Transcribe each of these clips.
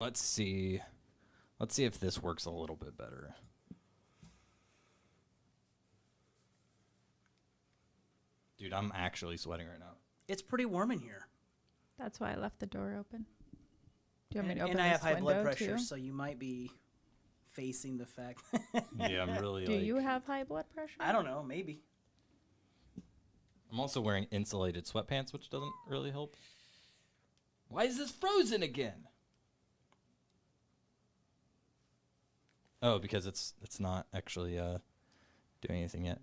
Let's see. Let's see if this works a little bit better. Dude, I'm actually sweating right now. It's pretty warm in here. That's why I left the door open. Do you want me to open And I have this high blood window, pressure, too? so you might be facing the fact. Yeah, I'm really Do you have high blood pressure? I don't know, maybe. I'm also wearing insulated sweatpants, which doesn't really help. Why is this frozen again? Oh, because it's not actually doing anything yet.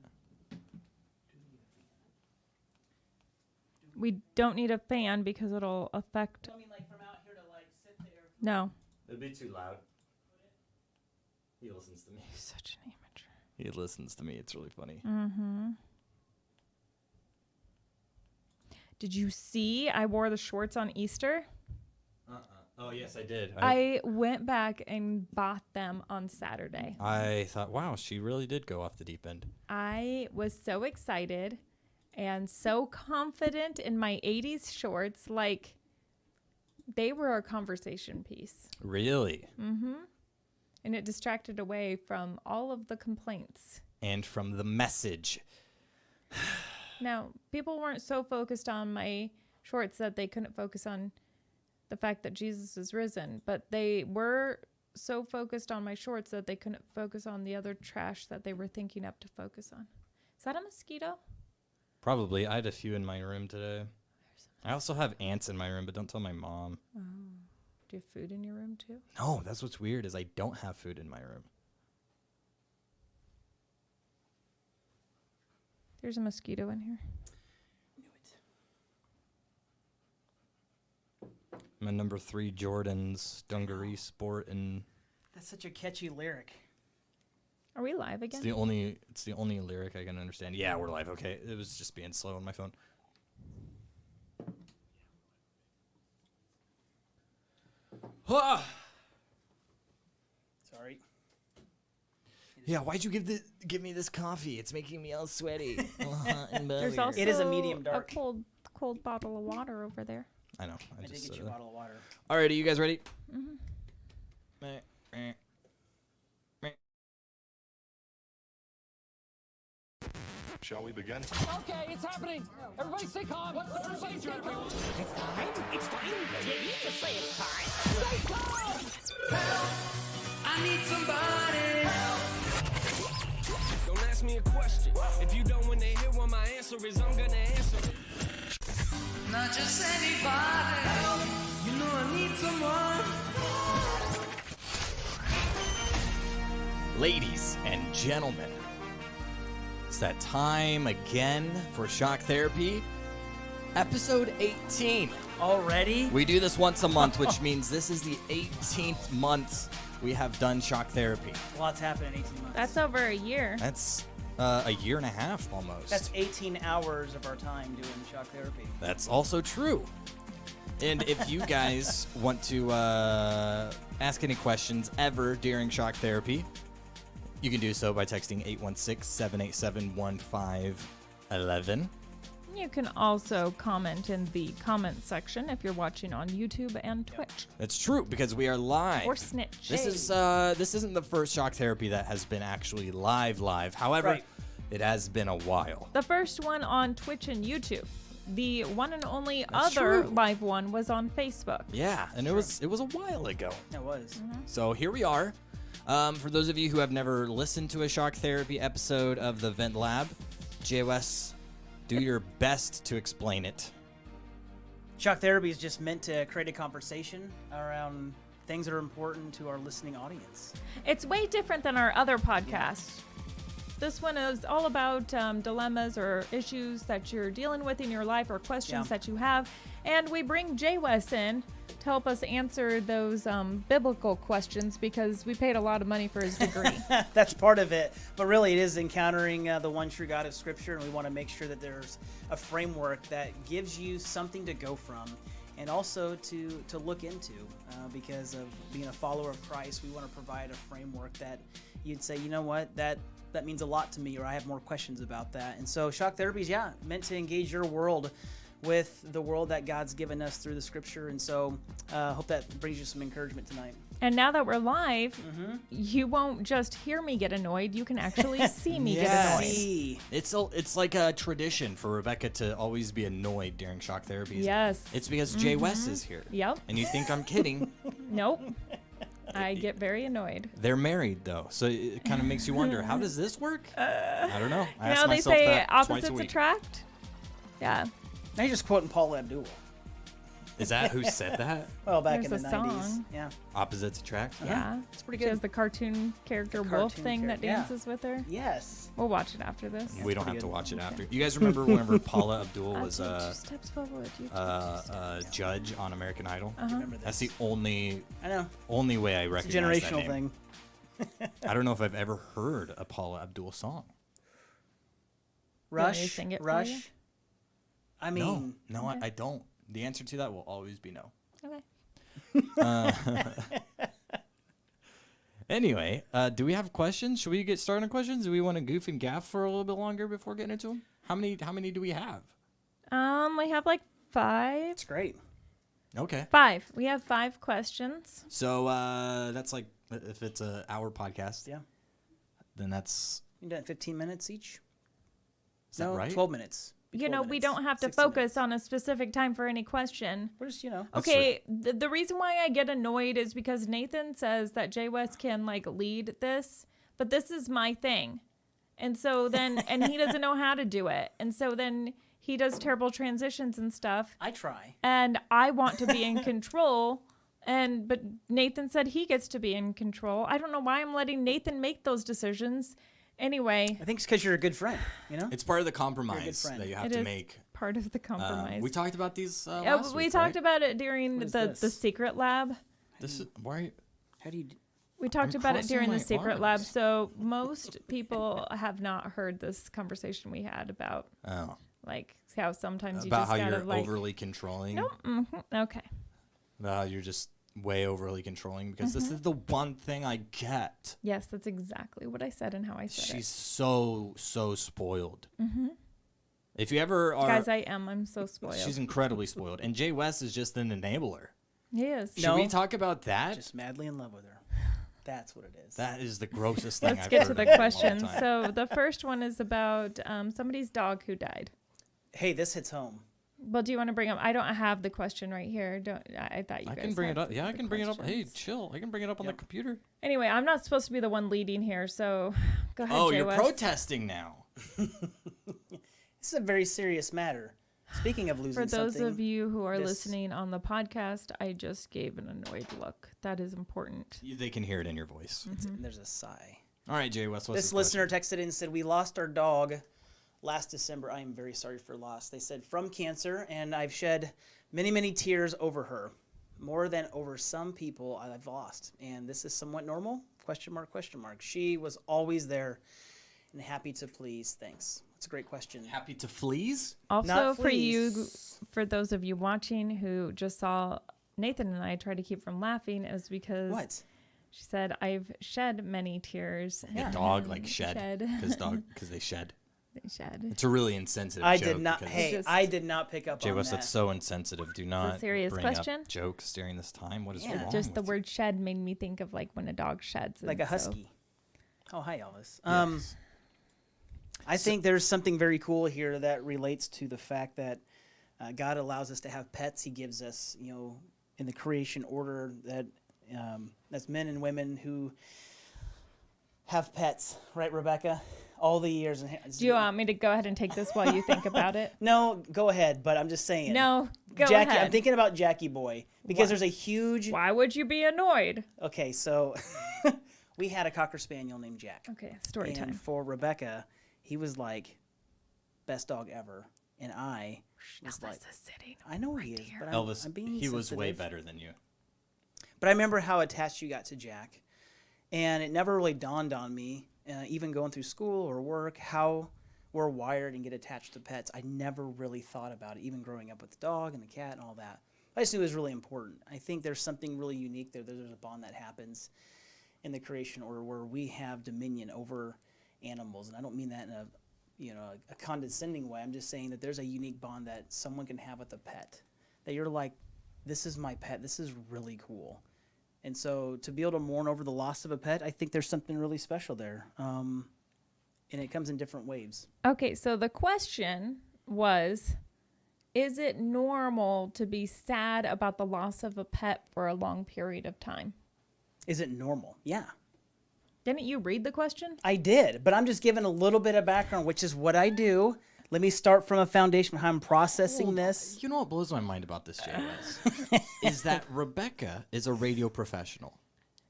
We don't need a fan because it'll affect... I mean, like, from out here to, like, sit there. No. It'd be too loud. He listens to me. He's such an amateur. He listens to me. It's really funny. Mm-hmm. Did you see I wore the shorts on Easter? Oh, yes, I did. I went back and bought them on Saturday. I thought, wow, she really did go off the deep end. I was so excited and so confident in my 80s shorts. Like, they were a conversation piece. Really? Mm-hmm. And it distracted away from all of the complaints. And from the message. Now, people weren't so focused on my shorts that they couldn't focus on the fact that Jesus is risen, but they were so focused on my shorts that they couldn't focus on the other trash that they were thinking up to focus on. Is that a mosquito? Probably. I had a few in my room today. I also have ants in my room, but don't tell my mom. Oh. Do you have food in your room too? No, that's what's weird is I don't have food in my room. There's a mosquito in here. Knew it. My number 3 Jordans, dungaree sport, and That's such a catchy lyric. Are we live it's again? the only lyric I can understand. Yeah, we're live. Okay, it was just being slow on my phone. Ah! Sorry. Yeah, why'd you give me this coffee? It's making me all sweaty. There's also It is a medium dark. a cold bottle of water over there. I know. I did get you a bottle of water. All right, are you guys ready? Mm-hmm. Shall we begin? Okay, it's happening. Everybody stay calm. What's the procedure? It's time. It's time. You need to say it's time. Stay calm. Help! I need somebody. Help! Don't ask me a question. If you don't want to hear what my answer is, I'm gonna answer it. Not just anybody. Help! You know I need someone. Ladies and gentlemen, it's that time again for Shock Therapy, episode 18. Already? We do this once a month, which means this is the 18th month we have done Shock Therapy. Lots happened in 18 months. That's over a year. That's a year and a half almost. That's 18 hours of our time doing shock therapy. That's also true. And if you guys want to ask any questions ever during Shock Therapy, you can do so by texting 816-787-1511. You can also comment in the comment section if you're watching on YouTube and Twitch. That's true, because we are live. Or Snitch. This isn't the first Shock Therapy that has been actually live. However, Right. it has been a while. The first one on Twitch and YouTube. The one and only That's other true. live one was on Facebook. Yeah, and it was a while ago. It was. So here we are. For those of you who have never listened to a Shock Therapy episode of the Vent Lab, JOS, do your best to explain it. Shock therapy is just meant to create a conversation around things that are important to our listening audience. It's way different than our other podcast. This one is all about dilemmas or issues that you're dealing with in your life or questions that you have. And we bring Jay Wes in to help us answer those biblical questions because we paid a lot of money for his degree. That's part of it. But really, it is encountering the one true God of Scripture. And we want to make sure that there's a framework that gives you something to go from and also to look into. Because of being a follower of Christ, we want to provide a framework that you'd say, you know what, that means a lot to me, or I have more questions about that. And so shock therapy is, meant to engage your world with the world that God's given us through the Scripture. And so, hope that brings you some encouragement tonight. And now that we're live, you won't just hear me get annoyed. You can actually see me get annoyed. See. It's like a tradition for Rebecca to always be annoyed during shock therapies. Yes. It's because Jay West is here. Yep. And you think I'm kidding. Nope. I get very annoyed. They're married, though, so it kind of makes you wonder, how does this work? I don't know. I ask Now they myself say that twice a opposites week. attract. Yeah. Now you're just quoting Paula Abdul. Is that who said that? Well, back There's in a the 90s. song. Yeah. Opposites attract? Yeah. It's pretty She good. has the cartoon character The wolf cartoon thing that character, yeah. dances with her. Yes. We'll watch it after this. We don't pretty have to good. watch it after. You guys remember whenever Paula Abdul was Two a steps forward. You take judge on American Idol? Remember That's this. the only I know. way I It's a recognize that generational name. thing. I don't know if I've ever heard a Paula Abdul song. want me to Rush. sing it for Rush. you? I mean, No, I don't. The answer to that will always be no. Okay. Anyway, do we have questions? Should we get started on questions? Do we want to goof and gaff for a little bit longer before getting into them? How many do we have? We have like 5. it's great. Okay. 5. We have 5 questions. So that's like, if it's a hour podcast, Yeah. then that's, You done 15 minutes each? is that right? 12 minutes. You 12 know, we minutes, don't have to 16 focus minutes. on a specific time for any question. We're just, That's Okay, the reason why I get annoyed is because Nathan says that Jay West can like lead this, but this is my thing. And so then, and he doesn't know how to do it. And so then he does terrible transitions and stuff. I try. And I want to be in control. But Nathan said he gets to be in control. I don't know why I'm letting Nathan make those decisions. Anyway, I think it's because you're a good friend, you know? It's part of the compromise friend. that you have it to is make. part of the compromise. We talked about these Yeah, last we week, talked right? about it during What is the this? secret lab. This is why. How do you... We talked I'm about it crossing during the my secret lab, arms. so most people have not heard this conversation we had about Oh, like how sometimes you about just how gotta you're like. overly controlling. Okay. About how you're just way overly controlling because this is the one thing I get. Yes, that's exactly what I said and how I said She's so spoiled. If you ever it. are, Guys, I'm so spoiled. she's incredibly spoiled, and Jay West is just an enabler. He is. Should No. we talk about that? Just madly in love with her. That's what it is. That is the grossest thing Let's I've get heard to the in a long questions. time. So the first one is about somebody's dog who died. Hey, this hits home. Well, do you want to bring up? I don't have the question right here. I thought you I guys can bring had it up. Yeah, I the can bring it up. Hey, questions. chill. I can bring it up on the computer. Anyway, I'm not supposed to be the one leading here, so go ahead, Oh, Jay you're West. protesting now. This is a very serious matter. Speaking of losing For those something, of you who are this- listening on the podcast, I just gave an annoyed look. That is important. They can hear it in your voice. there's a sigh. All right, Jay West. What's This the listener question? texted in and said, "We lost our dog last December. I am very sorry for loss." They said, "From cancer, and I've shed many tears over her, more than over some people I've lost. And this is somewhat normal? Question mark, question mark. She was always there and happy to please. Thanks." That's a great question. Happy to fleas? Also, Not for you, fleas. for those of you watching who just saw Nathan and I try to keep from laughing, it was because What? she said, "I've shed many tears." The dog like shed because they shed. They shed. It's a really insensitive I joke. did not. because- Hey, Just- I did not pick up Jay on West, that. that's so insensitive. Do not serious bring question? up jokes during this time. What is Yeah. wrong Just the with word "shed" made me think of like when a dog sheds. Like and a so- husky. Oh, hi, Elvis. you? Yes. I think there's something very cool here that relates to the fact that God allows us to have pets. He gives us, in the creation order that that's men and women who have pets, right, Rebecca? All the years. Do you want me to go ahead and take this while you think about it? No, go ahead. But I'm just saying. No, go Jackie. ahead. I'm thinking about Jackie Boy because there's a huge. Why would you be annoyed? Okay, so we had a Cocker Spaniel named Jack. Okay, story And time. for Rebecca, he was like best dog ever, and I was like, Elvis is sitting. I know he is, here. but Elvis, I'm being he was way sensitive. better than you. But I remember how attached you got to Jack, and it never really dawned on me, even going through school or work, how we're wired and get attached to pets. I never really thought about it, even growing up with the dog and the cat and all that. I just knew it was really important. I think there's something really unique there. There's a bond that happens in the creation order where we have dominion over animals, and I don't mean that in a a condescending way. I'm just saying that there's a unique bond that someone can have with a pet. That you're like, this is my pet. This is really cool. And so to be able to mourn over the loss of a pet, I think there's something really special there. And it comes in different waves. Okay, so the question was, is it normal to be sad about the loss of a pet for a long period of time? Is it normal? Yeah. Didn't you read the question? I did, but I'm just giving a little bit of background, which is what I do. Let me start from a foundation of how I'm processing this. You know what blows my mind about this, Jay Wes, is that Rebecca is a radio professional,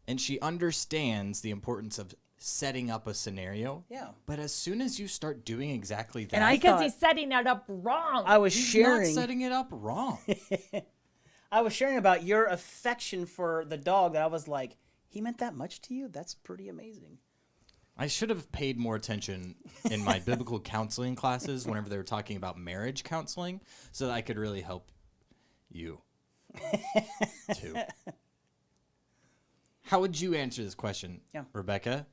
and she understands the importance of setting up a scenario. Yeah. But as soon as you start doing exactly that, And I Because thought- he's setting it up wrong. I was he's sharing. not setting it up wrong. I was sharing about your affection for the dog. That I was like, he meant that much to you? That's pretty amazing. I should have paid more attention in my biblical counseling classes whenever they were talking about marriage counseling, so that I could really help you too. How would you answer this question, Rebecca?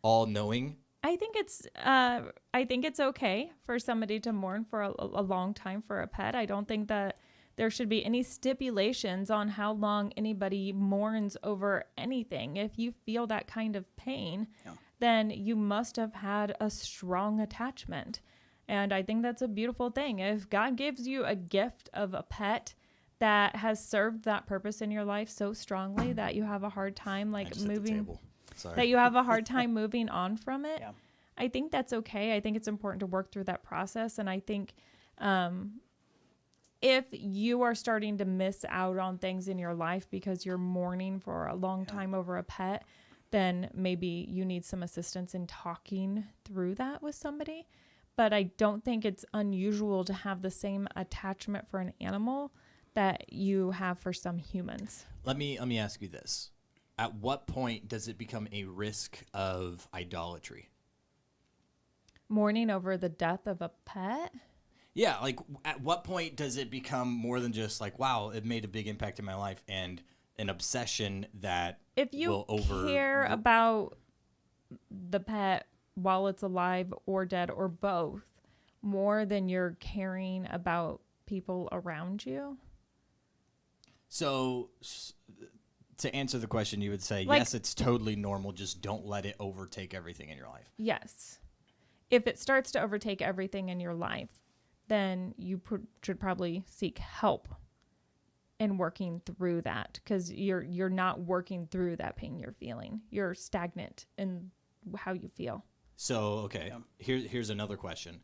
All knowing? I think it's okay for somebody to mourn for a long time for a pet. I don't think that there should be any stipulations on how long anybody mourns over anything. If you feel that kind of pain, then you must have had a strong attachment. And I think that's a beautiful thing. If God gives you a gift of a pet that has served that purpose in your life so strongly that you have a hard time moving, that you have a hard time moving on from it, I think that's okay. I think it's important to work through that process. And I think if you are starting to miss out on things in your life because you're mourning for a long time over a pet, then maybe you need some assistance in talking through that with somebody. But I don't think it's unusual to have the same attachment for an animal that you have for some humans. Let me ask you this. At what point does it become a risk of idolatry? Mourning over the death of a pet? Yeah, like at what point does it become more than just like, wow, it made a big impact in my life and an obsession that if you care about the pet while it's alive or dead or both more than you're caring about people around you? So to answer the question, you would say, yes, it's totally normal. Just don't let it overtake everything in your life. Yes. If it starts to overtake everything in your life, then you should probably seek help in working through that, because you're not working through that pain you're feeling. You're stagnant in how you feel. So, okay, here's another question.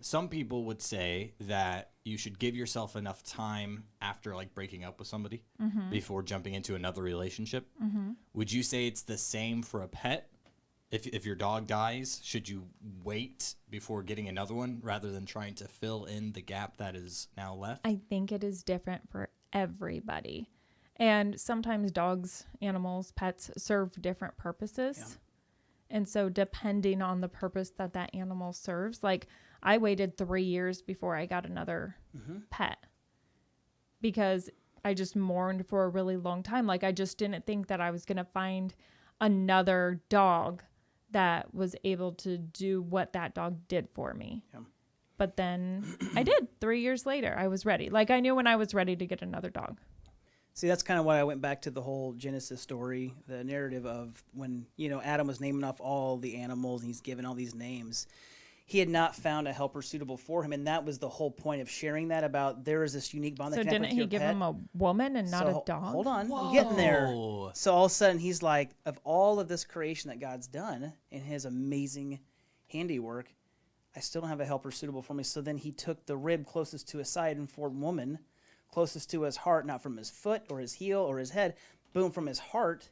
Some people would say that you should give yourself enough time after like breaking up with somebody before jumping into another relationship. Would you say it's the same for a pet? If your dog dies, should you wait before getting another one rather than trying to fill in the gap that is now left? I think it is different for everybody. And sometimes dogs, animals, pets serve different purposes. Yeah. And so depending on the purpose that animal serves, like I waited 3 years before I got another pet because I just mourned for a really long time. Like I just didn't think that I was going to find another dog that was able to do what that dog did for me. Yeah. But then I did. 3 years later, I was ready. Like I knew when I was ready to get another dog. See, that's kind of why I went back to the whole Genesis story, the narrative of when, Adam was naming off all the animals and he's given all these names. He had not found a helper suitable for him, and that was the whole point of sharing that about there is this unique bond that so can happen didn't with he your give pet. him a woman and not a dog? Hold on, Whoa. I'm getting there. So all of a sudden he's like, of all of this creation that God's done in his amazing handiwork, I still don't have a helper suitable for me. So then he took the rib closest to his side and formed woman, closest to his heart, not from his foot or his heel or his head, boom, from his heart.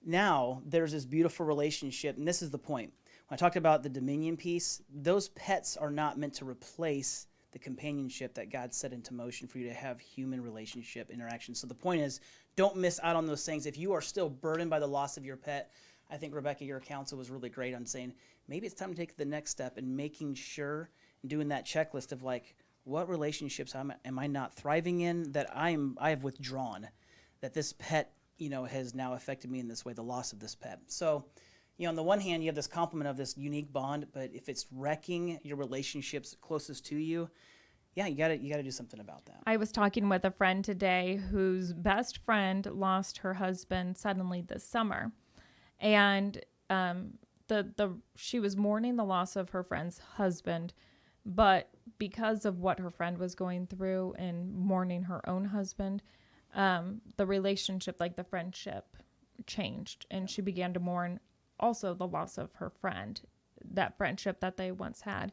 Now there's this beautiful relationship, and this is the point. When I talked about the dominion piece, those pets are not meant to replace the companionship that God set into motion for you to have human relationship interaction. So the point is, don't miss out on those things. If you are still burdened by the loss of your pet, I think, Rebecca, your counsel was really great on saying, maybe it's time to take the next step and making sure and doing that checklist of like, what relationships am I not thriving in that I have withdrawn, that this pet, has now affected me in this way, the loss of this pet. So on the one hand, you have this complement of this unique bond, but if it's wrecking your relationships closest to you, yeah, you gotta do something about that. I was talking with a friend today whose best friend lost her husband suddenly this summer, and she was mourning the loss of her friend's husband, but because of what her friend was going through and mourning her own husband, the relationship, like the friendship, changed, and she began to mourn also the loss of her friend, that friendship that they once had.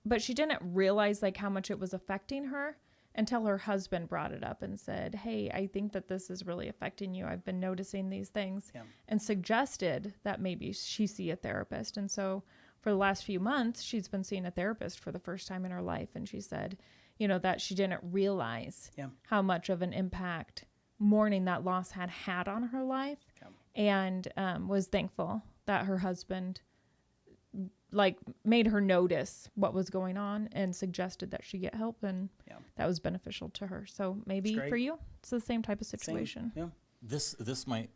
But she didn't realize like how much it was affecting her until her husband brought it up and said, "Hey, I think that this is really affecting you. I've been noticing these things," and suggested that maybe she see a therapist. And so for the last few months, she's been seeing a therapist for the first time in her life. And she said, that she didn't realize how much of an impact mourning that loss had on her life, and was thankful that her husband made her notice what was going on and suggested that she get help, and that was beneficial to her. So maybe for you, it's the same type of situation. Yeah. This might,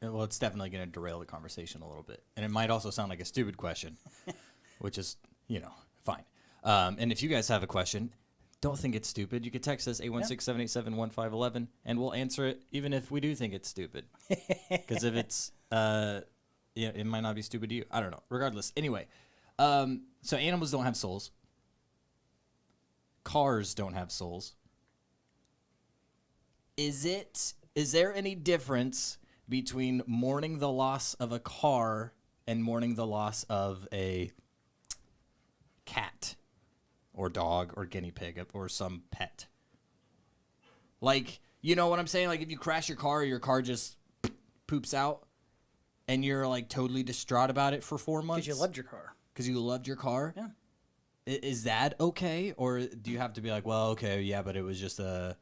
well, it's definitely going to derail the conversation a little bit, and it might also sound like a stupid question, which is fine. And if you guys have a question, don't think it's stupid. You can text us 816-787-1511, and we'll answer it even if we do think it's stupid. Because if it's it might not be stupid to you. I don't know. Regardless. Anyway, so animals don't have souls. Cars don't have souls. Is there any difference between mourning the loss of a car and mourning the loss of a cat or dog or guinea pig or some pet? Like, you know what I'm saying? Like if you crash your car just poops out, and you're like totally distraught about it for 4 months. Because you loved your car. Because you loved your car? Yeah. Is that okay? Or do you have to be like, well, okay, yeah, but it was just an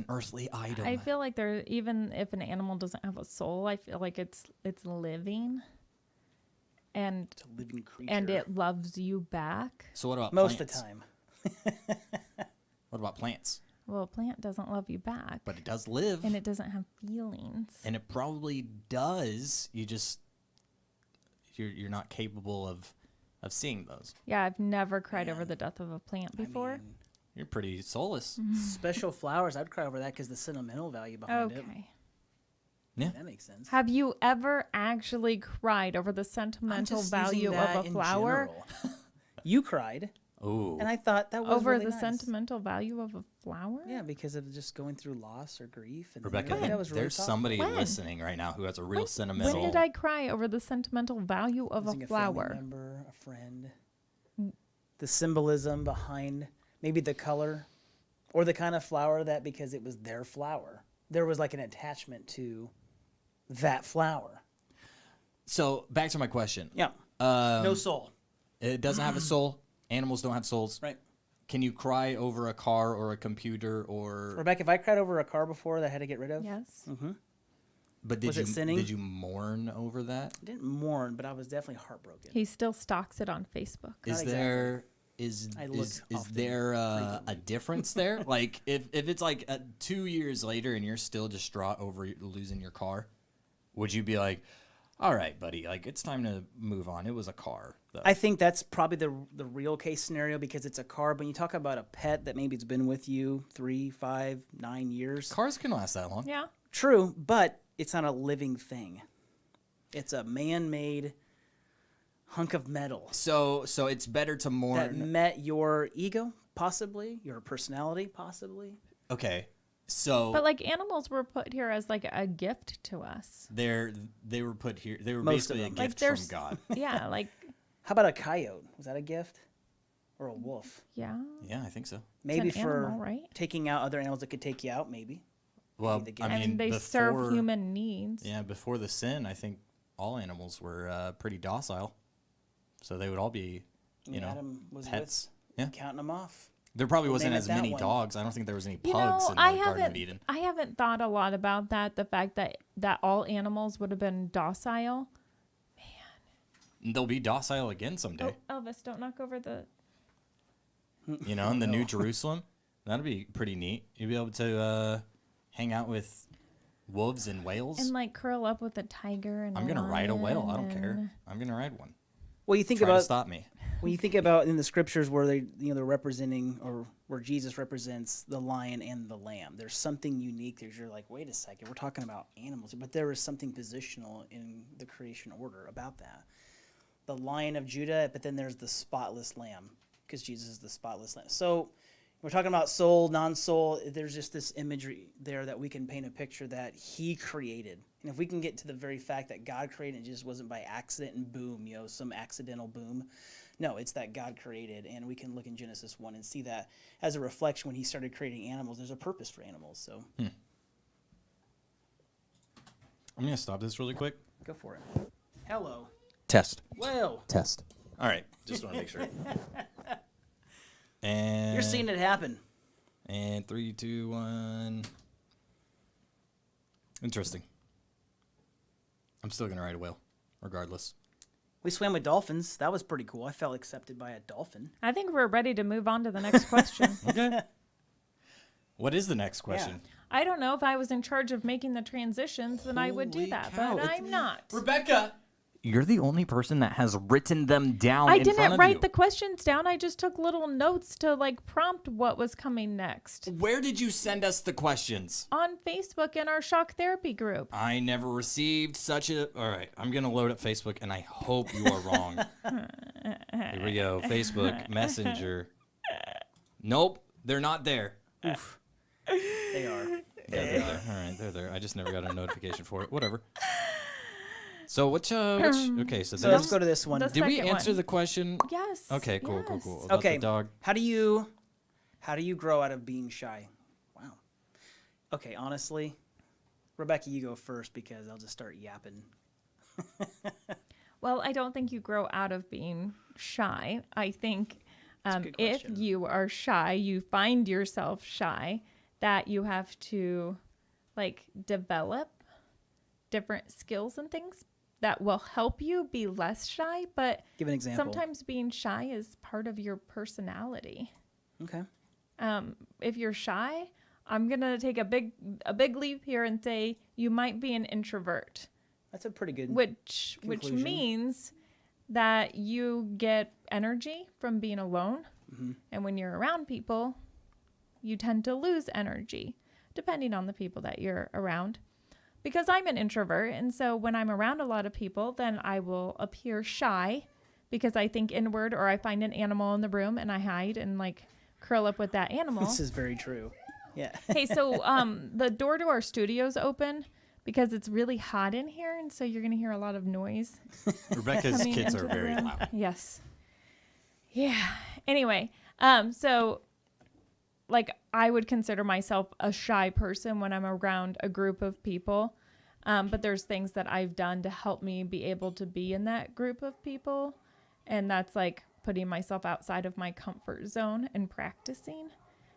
earthly item? I feel like even if an animal doesn't have a soul, I feel like it's living. And It's a living creature. and it loves you back. So what about most plants? of the time. What about plants? Well, a plant doesn't love you back. But it does live. And it doesn't have feelings. And it probably does. You're not capable of seeing those. Yeah, I've never cried over the death of a plant before. You're pretty soulless. Special flowers, I'd cry over that because the sentimental value behind it. Okay. Yeah. That makes sense. Have you ever actually cried over the sentimental value of a flower? You cried. Ooh. And I thought that was Over really the nice. sentimental value of a flower? Yeah, because of just going through loss or grief. And Rebecca, that was really there's thoughtful. somebody When? listening right now who has a real sentimental. When did I cry over the sentimental value of Losing a family flower? member, a friend. The symbolism behind maybe the color or the kind of flower that because it was their flower. There was like an attachment to that flower. So back to my question. Yeah. No soul. It doesn't have a soul. Animals don't have souls. Right. Can you cry over a car or a computer or? Rebecca, if I cried over a car before that I had to get rid of, Yes. But did Was you it sinning? did you mourn over that? I didn't mourn, but I was definitely heartbroken. He still stalks it on Facebook. Is exactly. there is I look is often, there a difference there? Like if it's like 2 years later and you're still distraught over losing your car, would you be like, all right, buddy, like it's time to move on? It was a car, though. I think that's probably the real case scenario because it's a car. But when you talk about a pet that maybe it's been with you 3, 5, 9 years. Cars can last that long. Yeah. True, but it's not a living thing. It's a man-made hunk of metal So it's better to that mourn. met your ego, possibly, your personality, possibly. Okay, so But like animals were put here as like a gift to us. they were put here. They were Most of basically a them. Like gift from there's God. Yeah, like How about a coyote? Was that a gift? Or a wolf? yeah. Yeah, I think so. Maybe an for animal, right? taking out other animals that could take you out, maybe. Well, the gift. I I mean, mean, they before, serve human needs. Yeah, before the sin, I think all animals were pretty docile, so they would all be, you know, Adam was pets. with Yeah, counting them off. there probably We'll wasn't name it as that many one. dogs. I don't think there was any You pugs know, in the I Garden of haven't Eden. I haven't thought a lot about that. The fact that all animals would have been docile. They'll be docile again someday. Oh, Elvis, don't knock over the. You know, in the New Jerusalem, that'd be pretty neat. You'd be able to hang out with wolves and whales. And like curl up with a tiger and I'm gonna ride a whale. I don't lion care. I'm gonna ride one. Well, you think Try to about stop me. when you think about in the scriptures where they're representing, or where Jesus represents the lion and the lamb. There's something unique. You're like, wait a second, we're talking about animals, but there is something positional in the creation order about that. The Lion of Judah, but then there's the spotless lamb, because Jesus is the spotless lamb. So we're talking about soul, non-soul. There's just this imagery there that we can paint a picture that he created. And if we can get to the very fact that God created, it just wasn't by accident and boom, some accidental boom. No, it's that God created. And we can look in Genesis 1 and see that as a reflection when he started creating animals, there's a purpose for animals. So I'm going to stop this really quick. go for it. Hello. Test. Well, Test. All right. Just want to make sure. And you're seeing it happen. And 3, 2, 1. Interesting. I'm still going to ride a whale, regardless. We swam with dolphins. That was pretty cool. I felt accepted by a dolphin. I think we're ready to move on to the next question. Okay. What is the next question? I don't know. If I was in charge of making the transitions, then I would do Holy that, cow, but it's- I'm not. Rebecca! You're the only person that has written them down I in front didn't of write you. the questions down. I just took little notes to like prompt what was coming next Where did you send us the questions? on Facebook in our shock therapy group. I never received such a... All right, I'm going to load up Facebook, and I hope you are wrong. Here we go. Facebook, Messenger. Nope, they're not there. They are. Yeah, they're there. All right, they're there. I just never got a notification for it. Whatever. So which okay, so, So let's go to this one. the did we second answer one. the question? Yes. Okay, cool. yes. About Okay. the dog. How do you grow out of being shy? Wow. Okay, honestly, Rebecca, you go first because I'll just start yapping. Well, I don't think you grow out of being shy. I think a good if question. you are shy, you find yourself shy, that you have to like develop different skills and things that will help you be less shy. But Give an example. sometimes being shy is part of your personality. Okay. If you're shy, I'm gonna take a big leap here and say you might be an introvert. That's a pretty good. which Conclusion. means that you get energy from being alone, and when you're around people you tend to lose energy depending on the people that you're around. Because I'm an introvert, and so when I'm around a lot of people, then I will appear shy because I think inward, or I find an animal in the room and I hide and like curl up with that animal. This is very true. Yeah. Hey, so the door to our studio's open because it's really hot in here, and so you're gonna hear a lot of noise. Rebecca's Coming kids into are the very room. loud. Yes. Yeah. Anyway, so like I would consider myself a shy person when I'm around a group of people. But there's things that I've done to help me be able to be in that group of people. And that's like putting myself outside of my comfort zone and practicing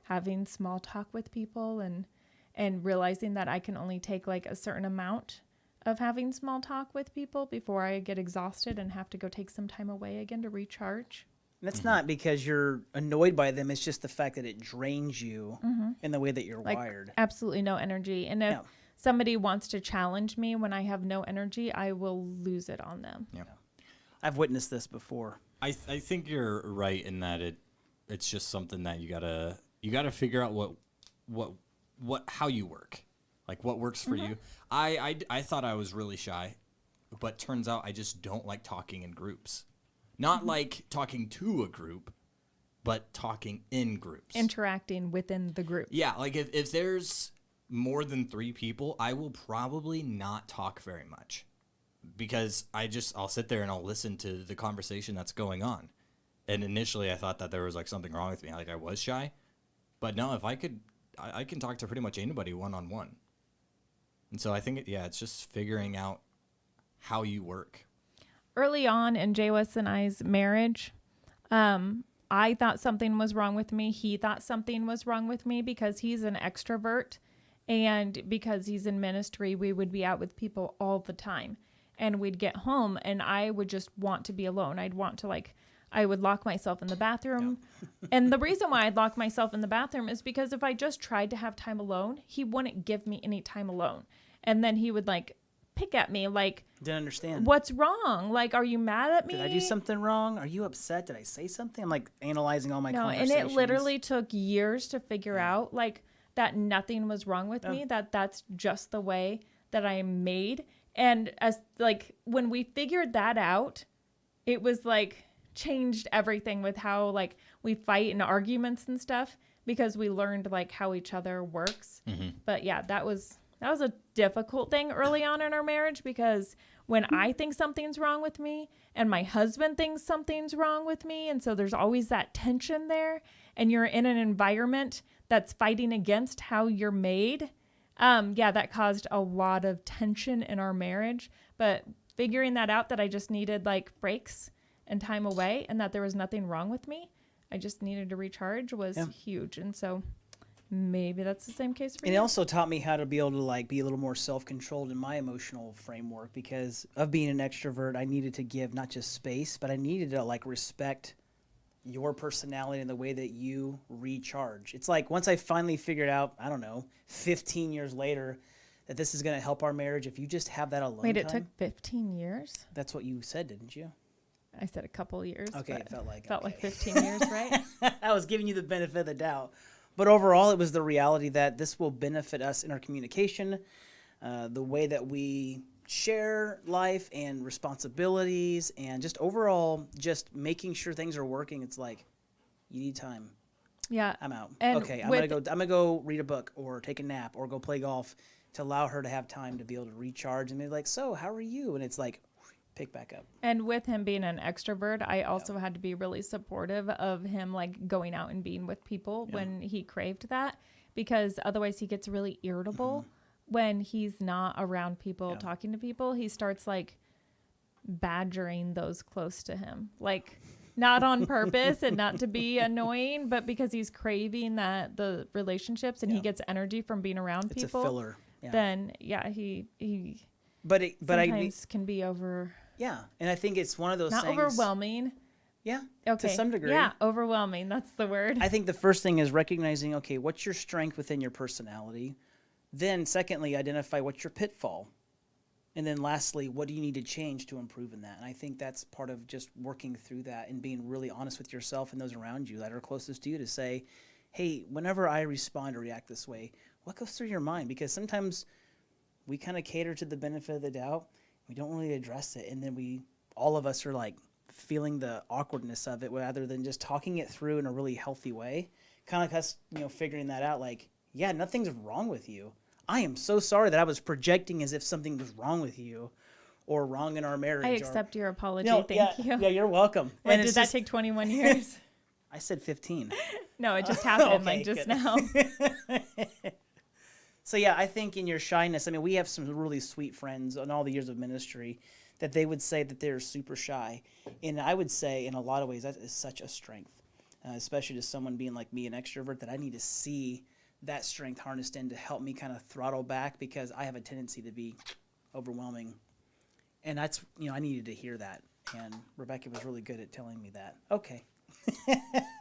having small talk with people, and realizing that I can only take like a certain amount of having small talk with people before I get exhausted and have to go take some time away again to recharge. And that's not because you're annoyed by them. It's just the fact that it drains you in the way that you're Like wired. absolutely no energy. And if Yeah. somebody wants to challenge me when I have no energy, I will lose it on them. I've witnessed this before. I think you're right in that it's just something that you gotta figure out what how you work, like what works for you. I thought I was really shy, but turns out I just don't like talking in groups. Not like talking to a group, but talking in groups. Interacting within the group. Yeah, like if there's more than 3 people, I will probably not talk very much because I'll sit there and I'll listen to the conversation that's going on. And initially I thought that there was like something wrong with me, like I was shy. But no, if I can talk to pretty much anybody one-on-one. And so I think it's just figuring out how you work. Early on in Jay West and I's marriage, I thought something was wrong with me. He thought something was wrong with me because he's an extrovert. And because he's in ministry, we would be out with people all the time. And we'd get home and I would just want to be alone. I would lock myself in the bathroom. And the reason why I'd lock myself in the bathroom is because if I just tried to have time alone, he wouldn't give me any time alone. And then he would like pick at me like, Didn't understand. what's wrong? Like, are you mad at me? Did I do something wrong? Are you upset? Did I say something? I'm like analyzing all my No, and conversations. it literally took years to figure out like that nothing was wrong with me, that's just the way that I am made. And as like when we figured that out, it was like changed everything with how like we fight in arguments and stuff because we learned like how each other works. But yeah, that was a difficult thing early on in our marriage because when I think something's wrong with me and my husband thinks something's wrong with me, and so there's always that tension there, and you're in an environment that's fighting against how you're made. That caused a lot of tension in our marriage, but figuring that out, that I just needed like breaks and time away and that there was nothing wrong with me, I just needed to recharge, was huge. And so maybe that's the same case for And you. it also taught me how to be able to like be a little more self-controlled in my emotional framework because of being an extrovert. I needed to give not just space, but I needed to like respect your personality and the way that you recharge. It's like once I finally figured out, I don't know, 15 years later, that this is going to help our marriage. If you just have that alone Wait, it time, took 15 years? that's what you said, didn't you? I said a couple years. Okay, but it felt like like okay. 15 years, right? I was giving you the benefit of the doubt. But overall, it was the reality that this will benefit us in our communication, the way that we share life and responsibilities, and just overall, just making sure things are working. It's like, you need time. Yeah. I'm out. And Okay, I'm with- gonna go read a book or take a nap or go play golf to allow her to have time to be able to recharge and be like, so how are you? And it's like, pick back up. And with him being an extrovert, I also had to be really supportive of him like going out and being with people when he craved that, because otherwise he gets really irritable when he's not around people talking to people. He starts like badgering those close to him, like not on purpose and not to be annoying, but because he's craving the relationships and he gets energy from being around It's people. a filler. Yeah. Then he but I sometimes can be and I think it's one of those not things. overwhelming. Yeah. Okay. To some degree. Yeah, overwhelming. That's the word. I think the first thing is recognizing, okay, what's your strength within your personality? Then, secondly, identify what's your pitfall. And then lastly, what do you need to change to improve in that? And I think that's part of just working through that and being really honest with yourself and those around you that are closest to you to say, hey, whenever I respond or react this way, what goes through your mind? Because sometimes we kind of cater to the benefit of the doubt. We don't really address it. And then all of us are like feeling the awkwardness of it rather than just talking it through in a really healthy way. Kind of like us, figuring that out like, yeah, nothing's wrong with you. I am so sorry that I was projecting as if something was wrong with you or wrong in our marriage. I accept your apology. No, Thank you. Yeah, you're welcome. What, And did it's that just- take 21 years? I said 15. No, it just happened Okay, like just good. now. So yeah, I think in your shyness, I mean, we have some really sweet friends on all the years of ministry that they would say that they're super shy. And I would say in a lot of ways that is such a strength, especially to someone being like me, an extrovert, that I need to see that strength harnessed in to help me kind of throttle back because I have a tendency to be overwhelming. And that's, I needed to hear that. And Rebecca was really good at telling me that. Okay.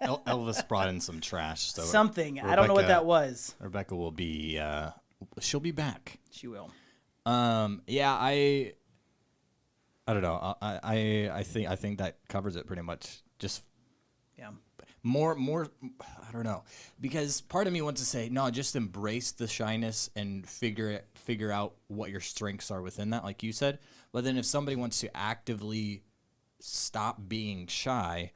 Elvis brought in some trash. So Something. I don't know what that was. Rebecca will be, she'll be back. She will. Yeah, I don't know. I think that covers it pretty much. Just Yeah. more, I don't know. Because part of me wants to say, no, just embrace the shyness and figure out what your strengths are within that, like you said. But then if somebody wants to actively stop being shy,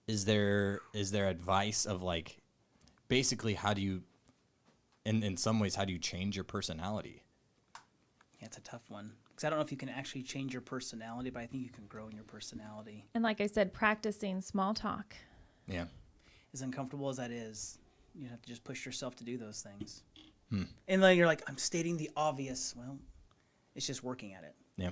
is there advice of like, basically how do you, in some ways, how do you change your personality? Yeah, it's a tough one. Because I don't know if you can actually change your personality, but I think you can grow in your personality. And like I said, practicing small talk. Yeah. As uncomfortable as that is, you have to just push yourself to do those things. And then you're like, I'm stating the obvious. Well, it's just working at it. Yeah.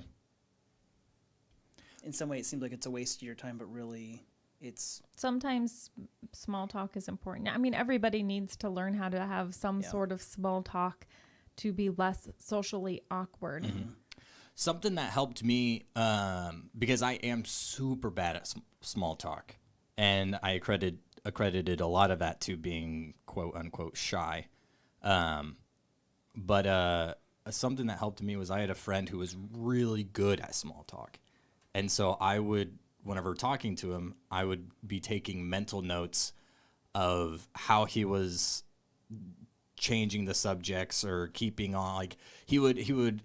In some way, it seems like it's a waste of your time, but really, it's... Sometimes small talk is important. I mean, everybody needs to learn how to have some sort of small talk to be less socially awkward. Something that helped me, because I am super bad at small talk, and I accredited a lot of that to being quote unquote shy. But something that helped me was I had a friend who was really good at small talk. And so I would, whenever talking to him, I would be taking mental notes of how he was changing the subjects or keeping on. Like he would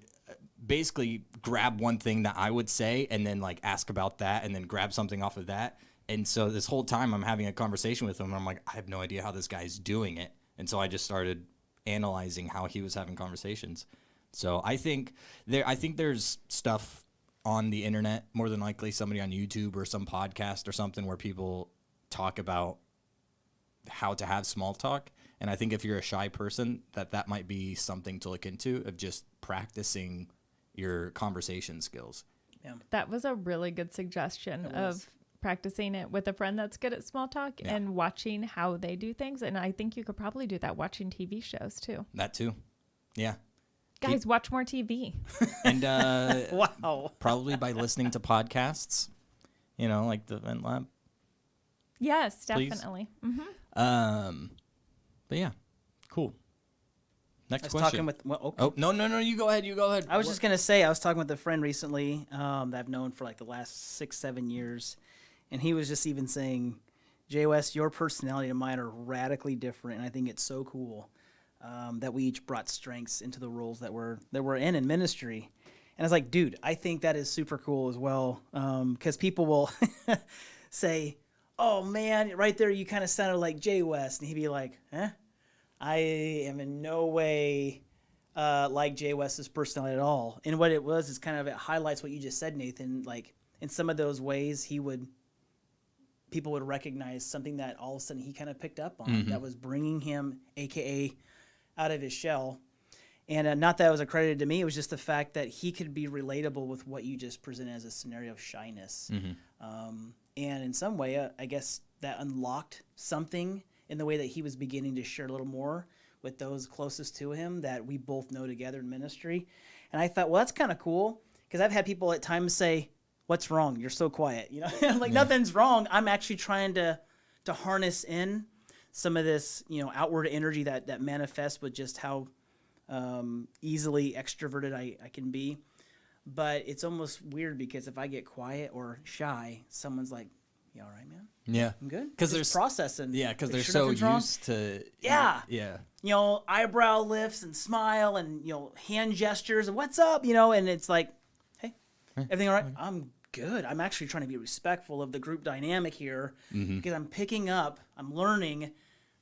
basically grab one thing that I would say and then like ask about that and then grab something off of that. And so this whole time I'm having a conversation with him and I'm like, I have no idea how this guy's doing it. And so I just started analyzing how he was having conversations. So I think there's stuff on the internet, more than likely somebody on YouTube or some podcast or something where people talk about how to have small talk. And I think if you're a shy person, that might be something to look into, of just practicing your conversation skills. Yeah. That was a really good suggestion of practicing it with a friend that's good at small talk and watching how they do things. And I think you could probably do that watching TV shows too. That too. Yeah. Guys, watch more TV. And Wow. probably by listening to podcasts, like the Vent Lab. Yes, Please. definitely. But yeah, cool. Next I was question. talking with. Well, okay. Oh, no, you go ahead. I was just gonna say I was talking with a friend recently that I've known for like the last 6-7 years, and he was just even saying, "Jay West, your personality and mine are radically different, and I think it's so cool that we each brought strengths into the roles that we're in ministry." And I was like, "Dude, I think that is super cool as well," because people will say, "Oh man, right there, you kind of sounded like Jay West," and he'd be like, "Huh? I am in no way like Jay West's personality at all." And what it was is kind of, it highlights what you just said, Nathan. Like in some of those ways, people would recognize something that all of a sudden he kind of picked up on that was bringing him, AKA, out of his shell. And not that it was accredited to me, it was just the fact that he could be relatable with what you just presented as a scenario of shyness. And in some way, I guess that unlocked something in the way that he was beginning to share a little more with those closest to him that we both know together in ministry. And I thought, well, that's kind of cool, because I've had people at times say, "What's wrong? You're so quiet." I'm like, nothing's wrong. I'm actually trying to harness in some of this, outward energy that manifests with just how easily extroverted I can be. But it's almost weird, because if I get quiet or shy, someone's like, "You all right, man?" Yeah. "I'm good." Because Just they're processing. Yeah, because Like, they're sure so nothing's wrong? used to. Yeah. Yeah. Eyebrow lifts and smile and, hand gestures and "What's up?" And it's like, "Hey, everything all right?" "I'm good. I'm actually trying to be respectful of the group dynamic here, because I'm learning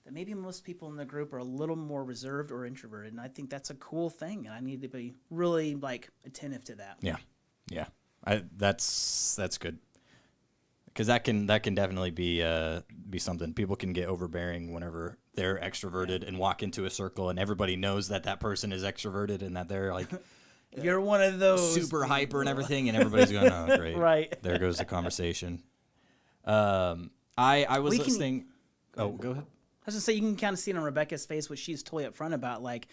that maybe most people in the group are a little more reserved or introverted. And I think that's a cool thing. And I need to be really attentive to that." Yeah. Yeah. That's good. Because that can definitely be something. People can get overbearing whenever they're extroverted and walk into a circle and everybody knows that person is extroverted and that they're like You're one of those super hyper and everything, and everybody's going, "Oh, great." Right. There goes the conversation. I was listening. Oh, go ahead. I was gonna say, you can kind of see it on Rebecca's face what she's totally upfront about, like,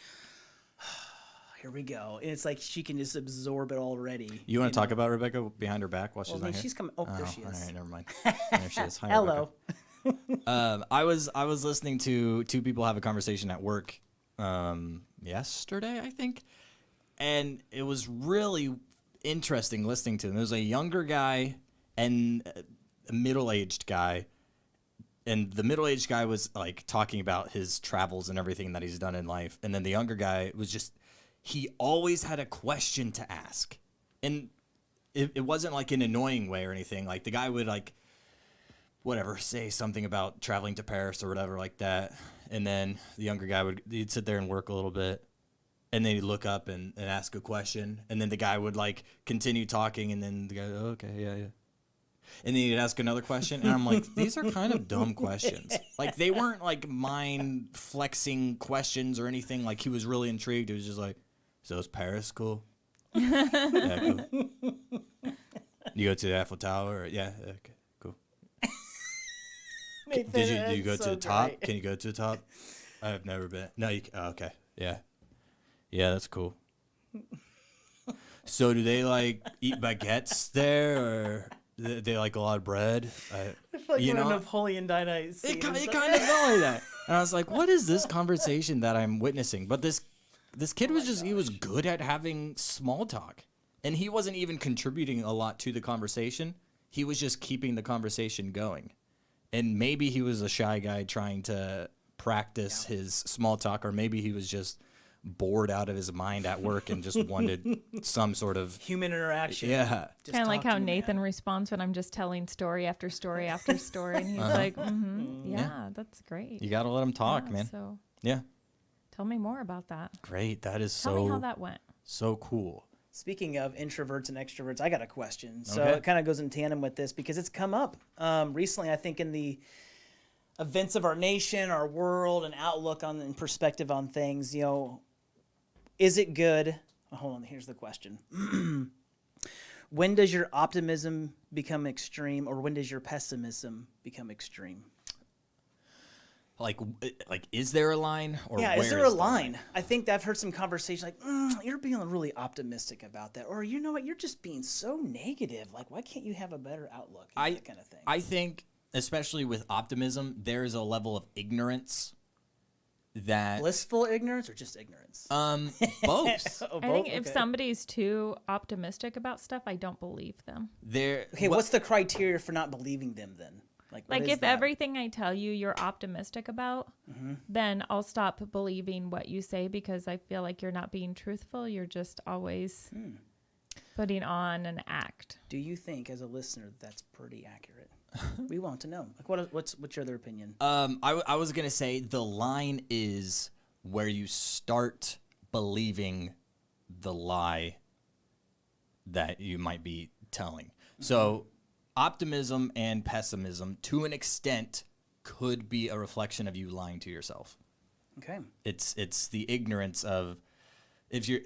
here we go. And it's like she can just absorb it already. You want to talk about Rebecca behind her back while she's Well, not here? she's coming. Oh, there she is. All right, never mind. There she is. Hi, Hello. Rebecca. I was listening to two people have a conversation at work yesterday, I think, and it was really interesting listening to them. There was a younger guy and a middle-aged guy, and the middle-aged guy was like talking about his travels and everything that he's done in life, and then the younger guy was just, he always had a question to ask, and it wasn't like an annoying way or anything. Like the guy would like, whatever, say something about traveling to Paris or whatever like that, and then the younger guy he'd sit there and work a little bit, and then he'd look up and ask a question, and then the guy would like continue talking, and then the guy, "Oh, okay, yeah. And then he'd ask another question, and I'm like, these are kind of dumb questions. Like, they weren't like mind flexing questions or anything. Like, he was really intrigued. It was just like, "So is Paris cool?" "Yeah, cool." "You go to the Eiffel Tower?" "Yeah, okay, cool." Nathan, Did you go that's to so the top? great. Can you go to the top?" "I've never been." "No, you. Oh, okay, yeah, that's cool." "So do they like eat baguettes there, or they like a lot of bread?" I feel like You we're in know, a Napoleon Dynamite scene. It kind of felt like that. And I was like, what is this conversation that I'm witnessing? But this This kid was he was good at having small talk. And he wasn't even contributing a lot to the conversation. He was just keeping the conversation going. And maybe he was a shy guy trying to practice his small talk, or maybe he was just bored out of his mind at work and just wanted some sort of Human interaction. yeah. Just Kind of like talk how to me, Nathan man. responds when I'm just telling story after story after story, and he's like, yeah, that's great. You got to let him talk, Yeah, man. So Yeah. tell me more about that. Great. That is Tell me how that went. so cool. Speaking of introverts and extroverts, I got a question. So Okay. it kind of goes in tandem with this because it's come up recently, I think, in the events of our nation, our world, and outlook on and perspective on things. You know, is it good? Hold on, here's the question. When does your optimism become extreme, or when does your pessimism become extreme? Like, is there a line? Or Yeah, where is there a the line? I think I've heard some conversation like, you're being really optimistic about that. Or, you know what, you're just being so negative. Like, why can't you have a better outlook? And that kind of thing. I think, especially with optimism, there is a level of ignorance that Blissful ignorance or just ignorance? both. Oh, I think both? if Okay. somebody's too optimistic about stuff, I don't believe them. there. Okay, what's the criteria for not believing them then? Like, what Like is if that? everything I tell you you're optimistic about, then I'll stop believing what you say because I feel like you're not being truthful. You're just always putting on an act. Do you think, as a listener, that's pretty accurate? We want to know. Like, what's your other opinion? I was gonna say the line is where you start believing the lie that you might be telling. So optimism and pessimism, to an extent, could be a reflection of you lying to yourself. Okay. It's the ignorance of, if you're,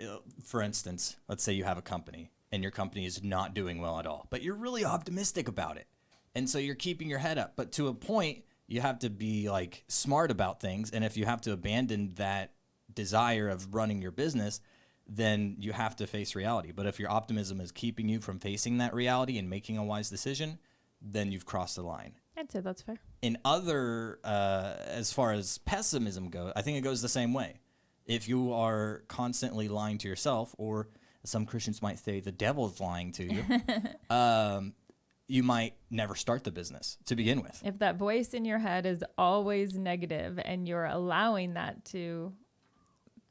for instance, let's say you have a company and your company is not doing well at all, but you're really optimistic about it. And so you're keeping your head up. But to a point, you have to be like smart about things. And if you have to abandon that desire of running your business, then you have to face reality. But if your optimism is keeping you from facing that reality and making a wise decision, then you've crossed the line. I'd say that's fair. In other, as far as pessimism goes, I think it goes the same way. If you are constantly lying to yourself, or some Christians might say the devil's lying to you, you might never start the business to begin with. If that voice in your head is always negative and you're allowing that to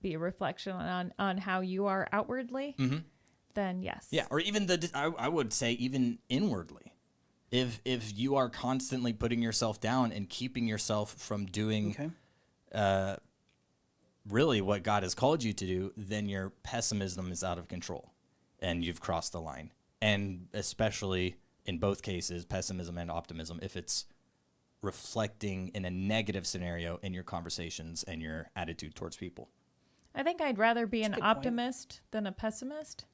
be a reflection on how you are outwardly, then yes. Yeah, or even I would say even inwardly. If you are constantly putting yourself down and keeping yourself from doing really what God has called you to do, then your pessimism is out of control and you've crossed the line. And especially in both cases, pessimism and optimism, if it's reflecting in a negative scenario in your conversations and your attitude towards people. I think I'd rather be an a good point. optimist than a pessimist,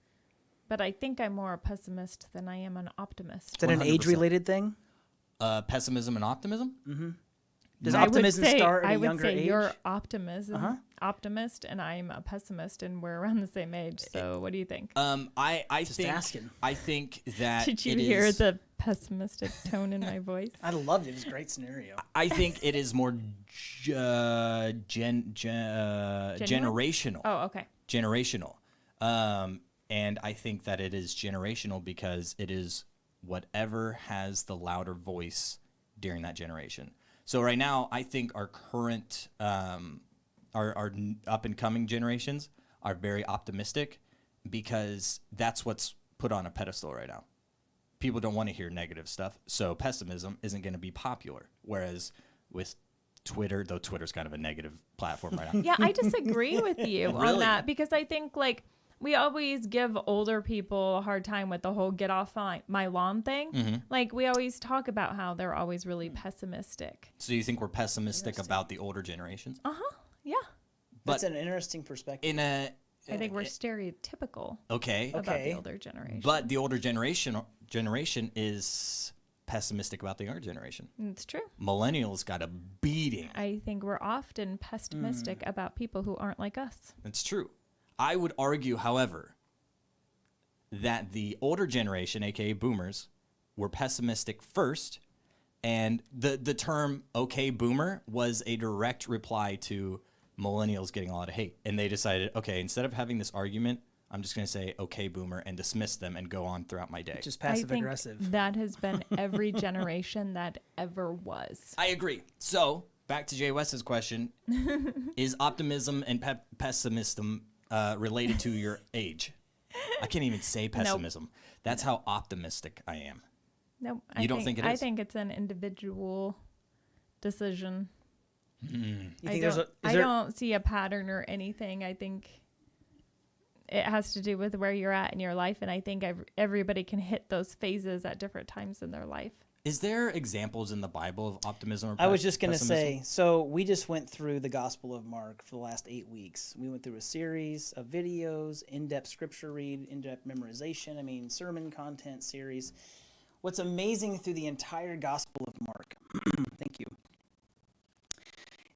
but I think I'm more a pessimist than I am an optimist. Is that an 100%. age-related thing? Pessimism and optimism? Does I would optimism say- start at I a would younger say age? you're optimist, and I'm a pessimist, and we're around the same age. So, what do you think? I think asking. I think that Did you it hear is- the pessimistic tone in my voice? I loved it. It was a great scenario. I think it is more generational. Oh, okay. Generational. And I think that it is generational because it is whatever has the louder voice during that generation. So right now, I think our current, our up and coming generations are very optimistic because that's what's put on a pedestal right now. People don't want to hear negative stuff, so pessimism isn't going to be popular. Whereas with Twitter, though Twitter's kind of a negative platform right now. Yeah, I disagree with you on Really? that because I think like we always give older people a hard time with the whole get off my lawn thing. Mm-hmm. Like we always talk about how they're always really pessimistic. So you think we're pessimistic about the older generations? Yeah. That's But an interesting perspective. in a I think we're stereotypical okay, about Okay. the older generation. but the older generation is pessimistic about the younger generation. It's true. Millennials got a beating. I think we're often pessimistic about people who aren't like us. That's true. I would argue, however, that the older generation, aka boomers, were pessimistic first, and the term "okay boomer" was a direct reply to millennials getting a lot of hate. And they decided, okay, instead of having this argument, I'm just going to say, okay, boomer, and dismiss them and go on throughout my day. Just I passive think aggressive. that has been every generation that ever was. I agree. So back to Jay West's question. Is optimism and pessimism related to your age? I can't even say pessimism. That's how optimistic I am. Nope. You don't think it I is? think it's an individual decision. You I think don't, is there, don't see a pattern or anything. I think it has to do with where you're at in your life, and I think everybody can hit those phases at different times in their life. Is there examples in the Bible of optimism or I was just going to pessimism? say, so we just went through the Gospel of Mark for the last 8 weeks. We went through a series of videos, in-depth scripture read, in-depth memorization, sermon content series. What's amazing through the entire Gospel of Mark, thank you,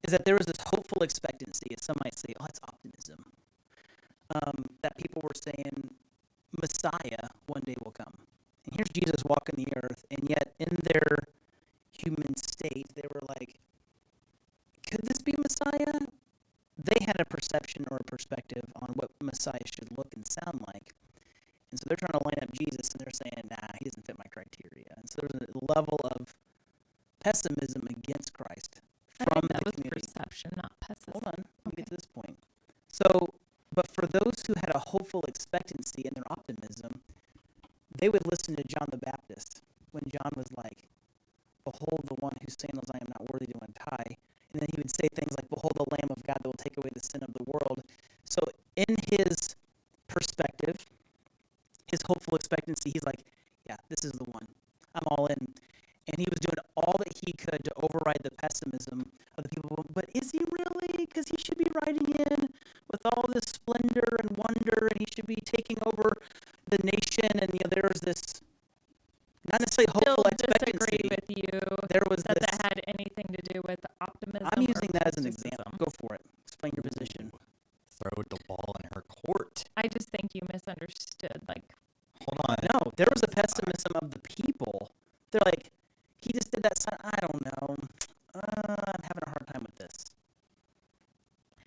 is that there was this hopeful expectancy, as some might say, oh, it's optimism, that people were saying, Messiah one day will come. And here's Jesus walking the earth, and yet in their human state, they were like, could this be Messiah? They had a perception or a perspective on what Messiah should look and sound like. And so they're trying to line up Jesus, and they're saying, nah, he doesn't fit my criteria. And so there's a level of pessimism against Christ I from think that the was community. perception, not pessimism. Hold on, let me get to this point. So, but for those who had a hopeful expectancy in their optimism, they would listen to John the Baptist when John was like, behold the one whose sandals I am not worthy to untie. And then he would say things like, behold the Lamb of God that will take away the sin of the world. So in his perspective, his hopeful expectancy, he's like, yeah, this is the one. I'm all in. And he was doing all that he could to override the pessimism of the people. But is he really? Because he should be riding in with all this splendor and wonder, and he should be taking over the nation. And there was this, not necessarily hopeful Still expectancy. disagree with you There was that this. that had anything to do with optimism. I'm or using that as an pessimism. example. Go for it. Explain your position. Throw the ball in her court. I just think you misunderstood. Like, Hold on. No, there was a pessimism of the people. They're like, he just did that sign. I don't know. I'm having a hard time with this.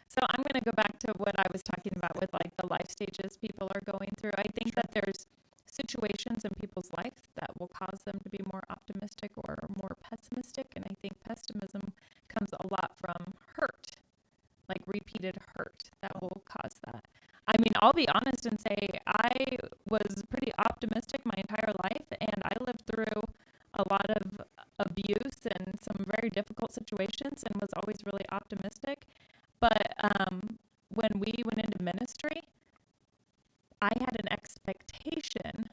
so I'm going to go back to what I was talking about with like the life stages people are going through. I think that there's situations in people's life that will cause them to be more optimistic or more pessimistic. And I think pessimism comes a lot from hurt, like repeated hurt that will cause that. I mean, I'll be honest and say I was pretty optimistic my entire life, and I lived through a lot of abuse and some very difficult situations and was always really optimistic. But when we went into ministry, I had an expectation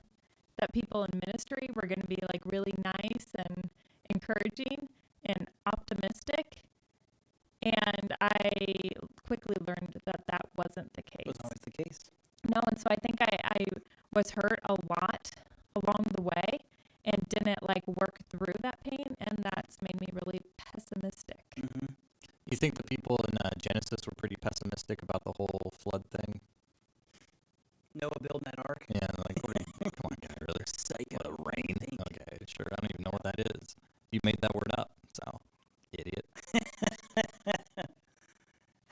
that people in ministry were going to be like really nice and encouraging and optimistic. And I quickly learned that that wasn't the case. Wasn't always the case. No, and so I think I was hurt a lot along the way and didn't like work through that pain, and that's made me really pessimistic. Mm-hmm. You think the people in Genesis were pretty pessimistic about the whole flood thing? Noah building that ark. Yeah, like, what are you, come on, guy, really? Psycho. What a rain. Think. Okay, sure. I don't even know what that is. You made that word up, so idiot.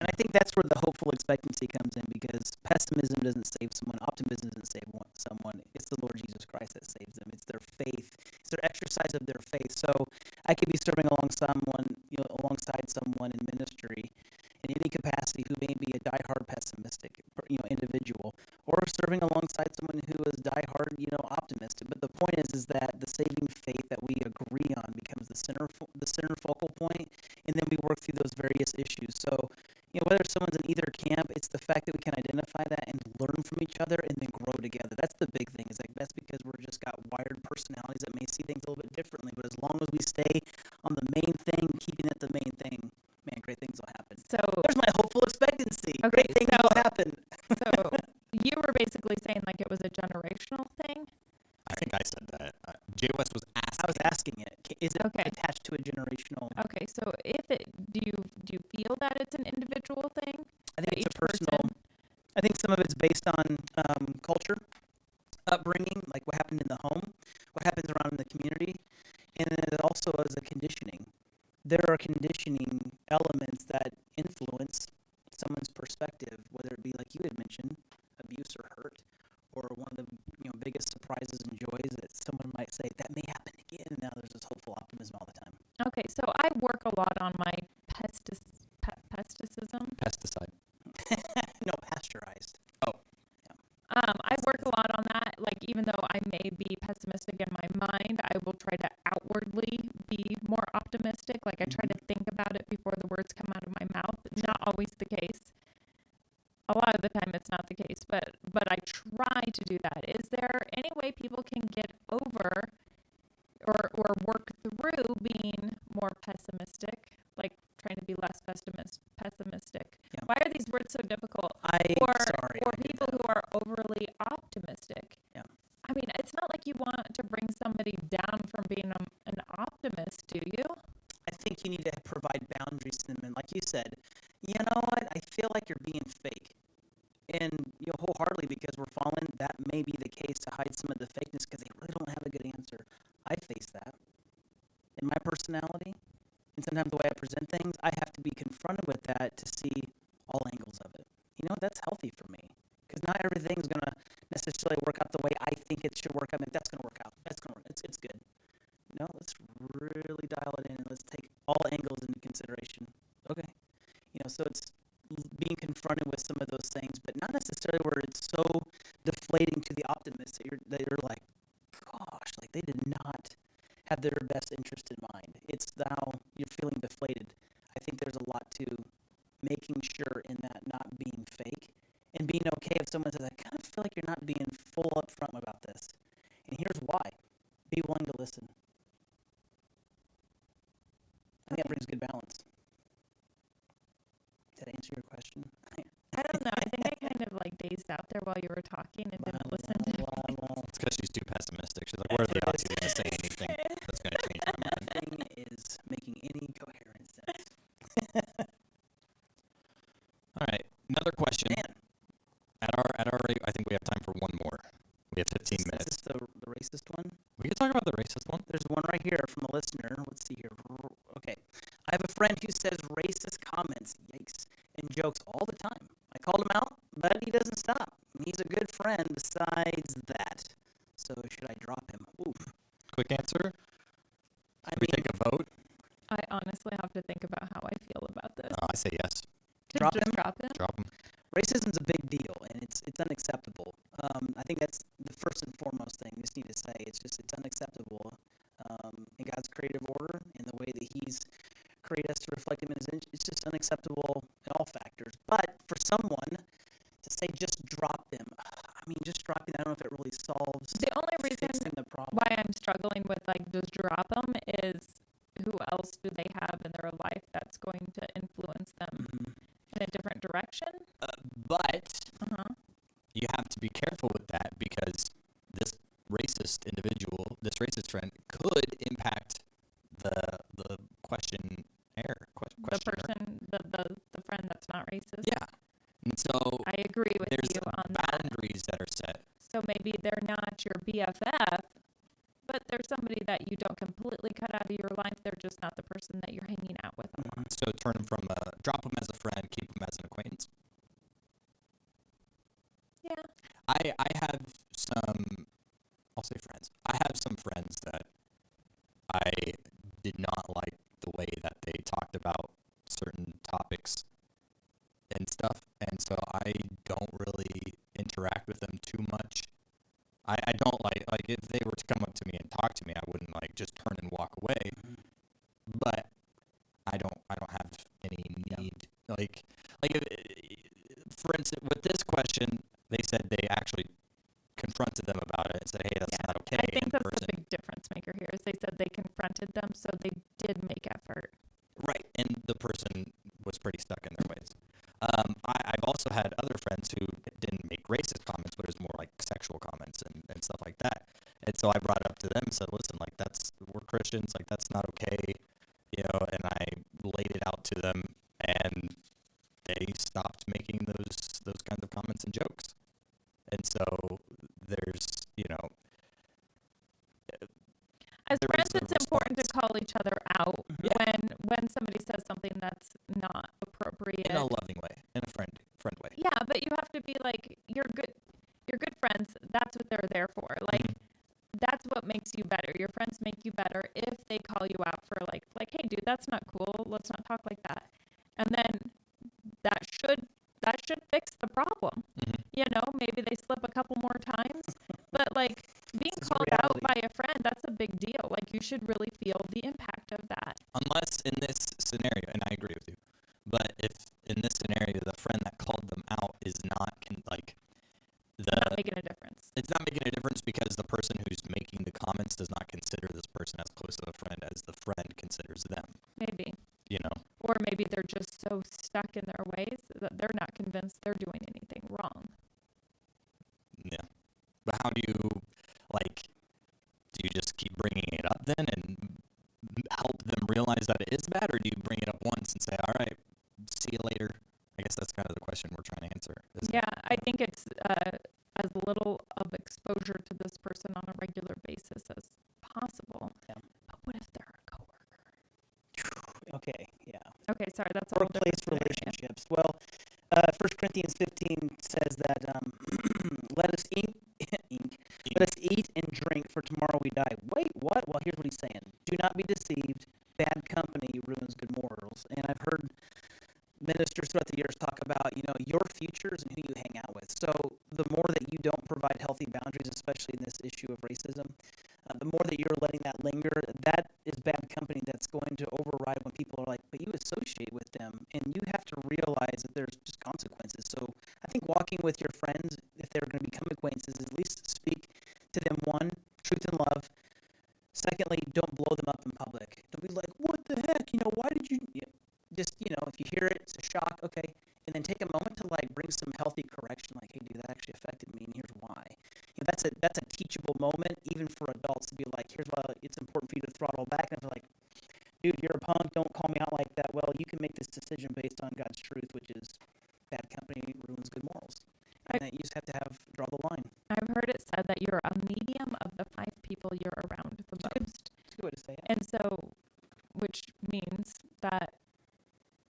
And I think that's where the hopeful expectancy comes in, because pessimism doesn't save someone. Optimism doesn't save someone. It's the Lord Jesus Christ that saves them. It's their faith. It's their exercise of their faith. So I could be serving alongside someone in ministry in any capacity who may be a diehard pessimistic, individual, or serving alongside someone who is diehard, optimistic. But the point is that the saving faith that we agree on becomes the center focal point, and then we work through those various issues. So, whether someone's in either camp, it's the fact that we can identify that and learn from each other and then grow together. That's the big thing. Is like that's because we're just got wired personalities that may see things a little bit differently. But as long as we stay on the main thing, keeping it the main thing, man, great things will happen. So There's my hopeful expectancy. Okay, Great things so- will happen. so you were basically saying like it was a generational thing. I think I said that. Jay West was I asking. was asking it. Is it Okay. attached to a generational? Okay, so do you feel that it's an individual thing? I think that it's a each person- personal. I think some of it's based on culture, upbringing, like what happened in the home, what happens around in the community, and then it also is a conditioning. There are conditioning elements that influence or one of the biggest surprises and joys that someone might say that may happen again. And now there's this hopeful optimism all the time. Okay, so I work a lot on my pesticism. Pesticide. No, pasteurized. I work a lot on that. Like, even though I may be pessimistic in my mind, I will try to outwardly be more optimistic. Like, I try to think about it before the words come out of my mouth. Not always the case. A lot of the time it's not the case, but I try to do that. Is there any way people can get over or work through being more pessimistic, like trying to be less pessimistic? Yeah. Why are these words so difficult? I'm sorry. Or I did people that. who are overly optimistic. Yeah. I mean, it's not like you want to bring somebody down from being an optimist, do you? I think you need to provide boundaries to them. And like you said, you know what? I feel like you're being fake. And wholeheartedly, because we're fallen, that may be the case to hide some of the fakeness because they really don't have a good answer. I face that. In my personality, and sometimes the way I present things, I have to be confronted with that to see all angles of it. That's healthy for me. Because not everything's going to necessarily work out the way I think it should work out. I mean, that's going to work out. That's going to work. It's good. Let's really dial it in and let's take all angles into consideration. Okay. So it's being confronted with some of those things, but not necessarily where it's so deflating to the optimists that you're like, gosh, like they did not have their best interest in mind. It's now you're feeling deflated. I think there's a lot to making sure in that not being fake and being okay if someone says, I kind of feel like you're not being full up front about this. And here's why. Be willing to listen. I think that brings good balance. Did I answer your question? I don't know. I think I kind of like dazed out there while you were talking and didn't listen to me. It's because she's too pessimistic. She's like, what are the odds he's going to say anything that's going to change my mind? Nothing is making any coherent sense. All right, another question. Man, At our rate, I think we have time for one more. We have 15 is minutes. this the racist one? We can talk about the racist one. There's one right here from a listener. Let's see here. Okay. I have a friend who says racist comments, yikes, and jokes all the time. I called him out, but he doesn't stop. He's a good friend besides that. So should I drop him? Oof. Quick answer. I Should we mean, take a vote? I honestly have to think about how I feel about this. I say yes. Drop Just him? drop him? Drop him. racism's a big deal, and it's unacceptable. I think that's the first and foremost thing we just need to say. It's unacceptable in God's creative order, in the way that He's created us to reflect Him in His image. It's just unacceptable in all factors. But for someone to say just drop them, I mean, just dropping, I don't know if it really solves The only reason fixing the problem. why I'm struggling with like just drop them is who else do they have in their life that's going to influence them in a different direction? But Uh-huh. you have to be careful with that, because this racist individual, this racist friend, could impact the questionnaire. The questioner. person, the friend that's not racist. Yeah. And so I agree with there's you on that. boundaries that are set. So maybe they're not your BFF, but they're somebody that you don't completely cut out of your life. They're just not the person that you're hanging out with a lot. So turn them from drop them as a friend, keep them as an acquaintance. Yeah. I have some, I'll say friends. I have some friends that I did not like the way that they talked about certain topics and stuff, and so I don't really interact with them too much. I don't like if they were to come up to me and talk to me, I wouldn't like just turn and walk away. But I don't have any need like for instance, with this question, they said they actually confronted them about it and said, "Hey, that's not okay." I think in that's person. the big difference maker here is they said they confronted them, so they did make effort. Right, and the person was pretty stuck in their ways. I've also had other friends who didn't make racist comments, but it was more like sexual comments and stuff like that. And so I brought it up to them and said, listen, like we're Christians, like that's not okay, and I laid it out to them, and they stopped making those kinds of comments and jokes. And so there's, As there friends, is a it's important to response. call each other out Yeah. when somebody says something that's not appropriate. In a loving way, in a friend way. Yeah, but you have to be like you're good friends. there for. Like, that's what makes you better. Your friends make you better if they call you out for like, hey, dude, that's not cool. Let's not talk like that. And then that should fix the problem. You know, maybe they slip a couple more times, but like being This is called out reality. by a friend, that's a big deal. Like, you should really feel the impact of that. Unless in this scenario, and I agree with you, but if in this scenario the friend that called them out is not Not making a difference. it's not making a difference because the person who's making the comments does not consider this person as close of a friend as the friend considers them. Maybe. You know, Or maybe they're just so stuck in their ways that they're not convinced they're doing anything wrong. yeah. But how do you do you just keep bringing it up then and help them realize that it is bad, or do you bring it up once and say, all right, see you later? I guess that's kind of the question we're trying to answer. Isn't Yeah, it? I think it's as little of exposure to this person on a regular basis as possible. Yeah. But what if they're a coworker? Okay, yeah. Okay, sorry, that's a whole Workplace different scenario. relationships. Well, 1 Corinthians 15 says that let us eat and drink, for tomorrow we die. Wait, what? Well, here's what he's saying. Do not be deceived. Bad company ruins good morals. And I've heard ministers throughout the years talk about, your futures and who you hang out with. So the more that you don't provide healthy boundaries, especially in this issue of racism, the more that you're letting that linger, that is bad company that's going to override when people are like, but you associate with them, and you have to realize that there's just consequences. So I think walking with your friends, if they're going to become acquaintances, at least speak to them, one, truth and love. Secondly, don't blow them up in public. Don't be like, what the heck, why did you... Just, if you hear it, it's a shock, okay, and then take a moment to bring some healthy correction, like, hey, dude, that actually affected me, and here's why. That's a teachable moment, even for adults, to be like, here's why it's important for you to throttle back. And if they're like, dude, you're a punk, don't call me out like that. Well, you can make this decision based on God's truth, which is bad company ruins good morals. And that you just have to draw the line. I've heard it said that you're a medium of the 5 people you're around the most. That's a good way to say it. And so, which means that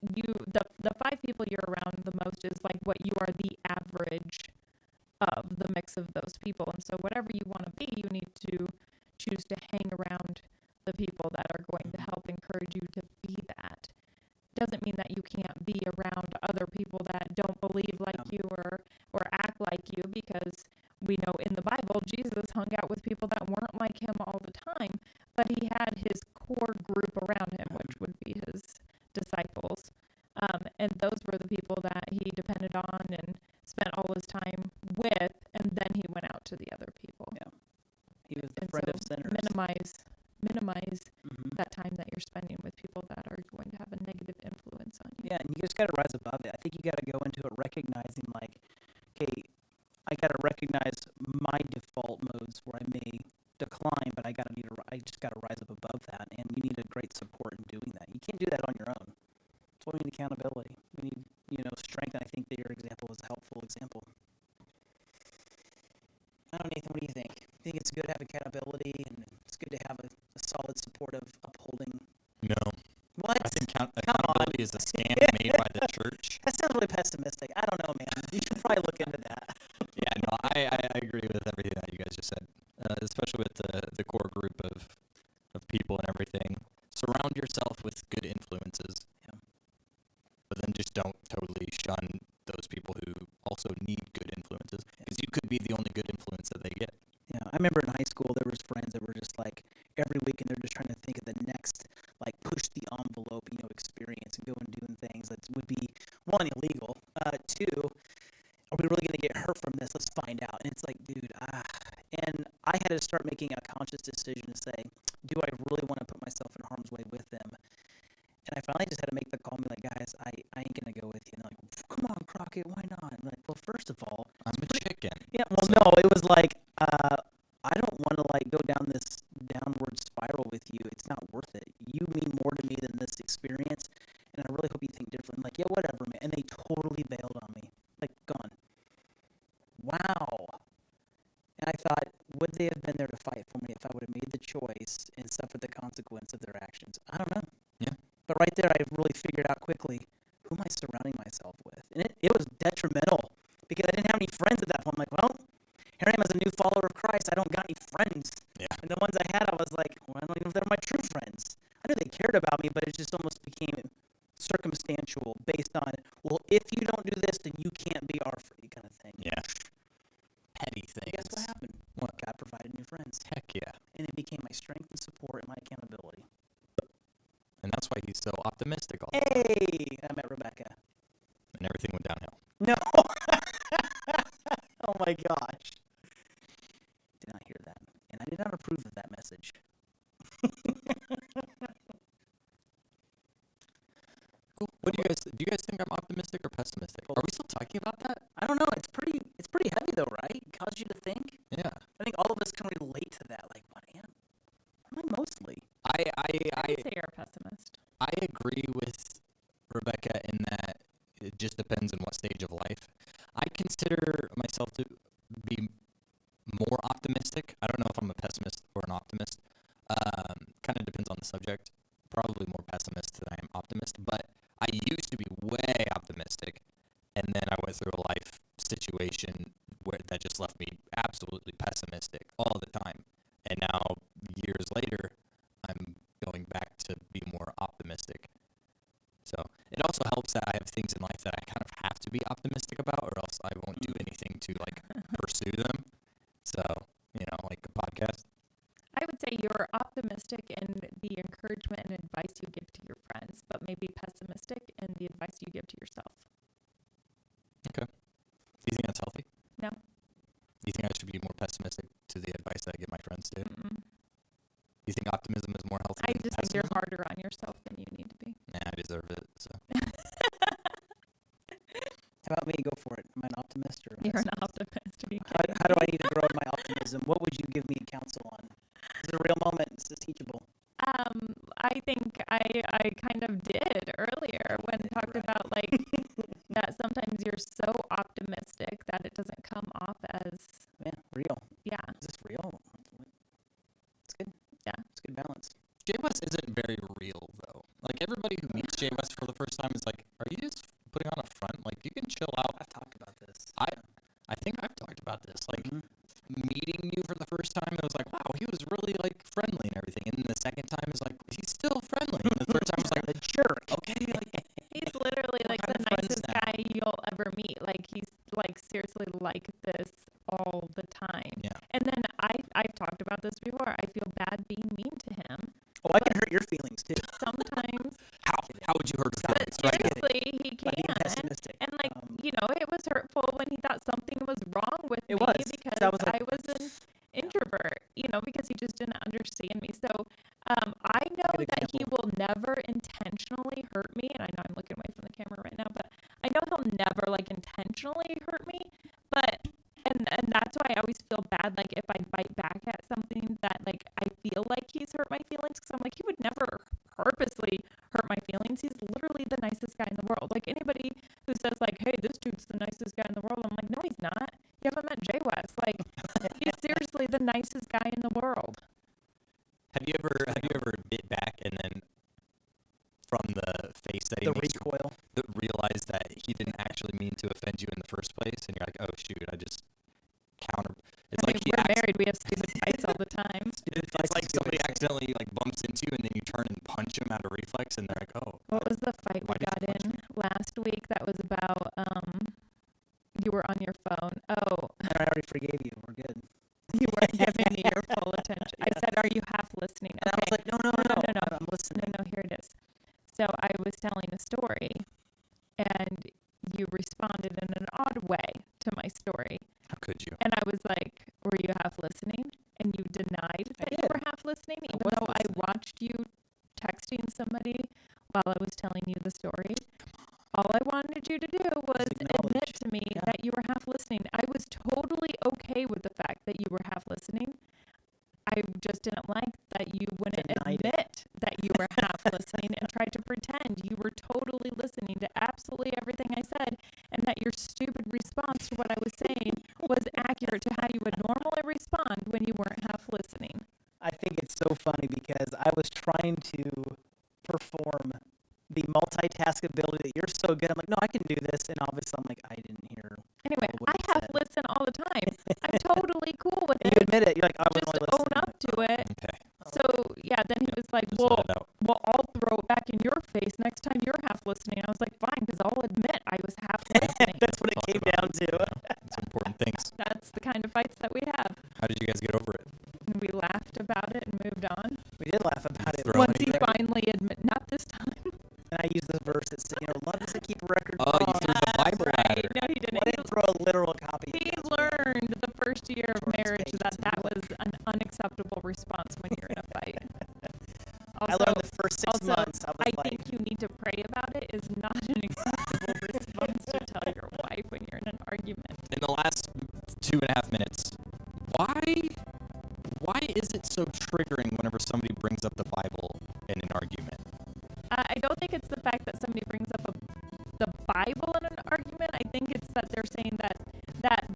the 5 people you're around the most is like what you are the average of the mix of those people. And so whatever you want to be, you need to choose to hang around the people that are going to help encourage you to be that. Doesn't mean that you can't be around other people that don't believe like you or act like you, because we know in the Bible Jesus hung out with people that weren't like him all the time, but he had his core group around him, which would be his disciples. And those were the people that he depended on and spent all his time with, and then he went out to the other people. Yeah. He was the And friend so of sinners. minimize Mhm. that time that you're spending with people that are going to have a negative influence on you. Yeah, and you just got to rise above it. I think you got to go into it recognizing, okay, I got to recognize my default modes where I may decline, but I just got to rise up above that, and you need a great support in doing that. You can't do that on your own. That's why we need accountability. We need, strength, and I think that your example is a helpful example. I don't know, Nathan, what do you think? Do you think it's good to have accountability, and it's good to have a solid support of upholding? No. What? I think Come accountability on. is a scam made by the church. That sounds really pessimistic. I don't know, man. You should probably look into that. Yeah, no, I agree with everything that you guys just said, especially with the core group of people and everything. Surround yourself with good influences, Yeah. but then just don't totally shun those people who also need good influences, because you could be the only good influence that they get. Yeah, I remember in high school there was friends that were just every week, and they're just trying to think of the next push the envelope, experience, and go and doing things that would be, one, illegal, two, are we really going to get hurt from this? Let's find out. And it's like, dude, and I had to start making a conscious decision to say, do I really want to put myself in harm's way with them? And I finally just had to make the call and be like, guys, I ain't going to go with you. And they're like, come on, Crockett, why not? I'm like, well, first of all, I'm a chicken. yeah, well, no, it was like, I don't want to go down this downward spiral with you. It's not worth it. You mean more to me than this experience, and I really hope you think differently. I'm like, yeah, whatever, man. And they totally bailed on me. Gone. Wow. And I thought, would they have been there to fight for me if I would have made the choice and suffered the consequence of their actions? I don't know. Yeah. But right there, I really figured out quickly, who am I surrounding myself with? And it was detrimental, because I didn't have any friends at that point. I'm like, well, here I am as a new follower of Christ. friends. Heck yeah. And it became my strength and support and my accountability. And that's why he's so optimistic all the time. Hey, I met Rebecca. And everything went downhill. No. Oh my gosh. Did not hear that. And I did not approve of that message. Cool. What do you guys think I'm optimistic or pessimistic? Are we still talking about that? I don't know. It's pretty heavy though, right? It causes you to think. Yeah. I think all of us can relate to that. Like, what am I mostly? I would say you're a pessimist. I agree with Rebecca in that it just depends on what stage of life. I consider myself to be more optimistic. I don't know if I'm a pessimist or an optimist. Kind of depends on the subject. Probably more pessimist than I am optimist, but I used to be way optimistic, and then I went through a life situation where that just left me absolutely pessimistic all the time. And now, years later, I'm going back to be more optimistic. So it also helps that I have things in life that I kind of have to be optimistic about, or else I won't do anything to like pursue them. So, like a podcast. I would say you're optimistic in the encouragement and advice you give to your friends, but maybe pessimistic in the advice you give to yourself. Okay. Do you think that's healthy? No. Do you think I should be more pessimistic to the advice that I give my friends too? Mm-mm. Do you think optimism is more healthy I than just think you're pessimism? harder on yourself than you need to be. Nah, I deserve it. So How about me? Go for it. Am I an optimist or a You're an pessimist? optimist. Are you How kidding do I me? need to grow in my optimism? What would you give me counsel on? This is a real moment. This is teachable. I think I kind of did earlier when talked Right. about like that sometimes you're so optimistic that it doesn't come off as Yeah, real. yeah. Is this real? It's good. Yeah. It's good balance. Jay West isn't very real though. Like everybody who meets Jay West for the first time is like, "Are you just putting on a front? Like you can chill out." I've talked about this. I think I've talked about this. Like meeting you for the first time, it was like, "Wow, he was really like friendly and everything." And then the second time is like, "He's still friendly." And the third time was like, a jerk. "Okay, like He's literally like kind the of friends nicest now? guy you'll ever meet. Like he's like seriously like this all the time. Yeah. And then I've talked about this before. I feel bad being mean to him. Oh, I can hurt your feelings too. Sometimes how would you hurt his but feelings?" Right? seriously he By being can. pessimistic. And like, it was hurtful when he thought something was wrong with It me was. because That was like- I was an introvert, because he just didn't understand me. So I know Good that he example. will never intentionally hurt me, and I know I'm looking away from the camera right now, but I know he'll never like intentionally hurt me. But and that's why I always feel bad like if I bite back at something that like I feel like he's hurt my feelings, because I'm like, he would never purposely hurt my feelings. He's literally the nicest guy in the world. Like anybody who says like, "Hey, this dude's the nicest guy in the world," I'm like, no, he's not. You haven't met Jay West. Like he's seriously the nicest guy in the world. Have you ever bit back and then from the face that he The makes you recoil. realize that he didn't actually mean to offend you in the first place, and you're like, "Oh shoot, I just counter." It's I like mean, he we're married. We have stupid fights all the time. It's like somebody accidentally like bumps into you, and then you turn and punch him out of reflex, and they're like, "Oh, What was the fight Why we did you got punch in last week that was about you were on your phone? Oh, I already forgave you. We're good. you weren't giving me your full attention. I said, "Are you half listening?" And I was like, no. I'm listening. No, here it is. So I was telling a story, and you responded in an odd way to my story. how could you?" And I was like, "Were you half listening?" And you denied that you did. were half listening, even was though I listening. watched you texting somebody while I was telling you the story. All I wanted you to do was admit acknowledge. to me Yeah. that you were half listening. I was totally okay with the fact that you were half listening. I just didn't like that you wouldn't Denied it. admit that you were half listening and tried to pretend you were totally listening to absolutely everything I said, and that your stupid response to what I was saying was accurate to how you would normally respond when you weren't half listening. I think it's so funny because I was trying to perform the multitask ability that you're so good. I'm like, no, I can do this. And obviously I'm like, I didn't hear. Anyway, what I you half said. listen all the time. I'm totally cool with And you it. admit it. You're like, I was Just only own listening. up to it. Okay, So yeah, then he was like, just "Well, let it out. I'll throw it back in your face next time you're half listening." I was like, "Fine, because I'll admit I was half listening." That's what it Talk came about down it. to. It's important things. That's the kind of fights that we have. How did you guys get over it? And we about it and moved on. We did laugh about it. Throw Once any he record? finally admit, not this time. And I used this verse that said, love doesn't keep a record. Oh, you threw the Bible at her. No, he I didn't. didn't throw a literal copy. He of God's word. learned the first year of George marriage Tate. that was an unacceptable response when you're in a fight. I learned the first 6 also, months. I was I like, think you need to pray about it is not an acceptable response to tell your wife when you're in an argument. In the last 2.5 minutes, why is it so triggering whenever somebody brings up the Bible in an argument? I don't think it's the fact that somebody brings up the Bible in an argument. I think it's that they're saying that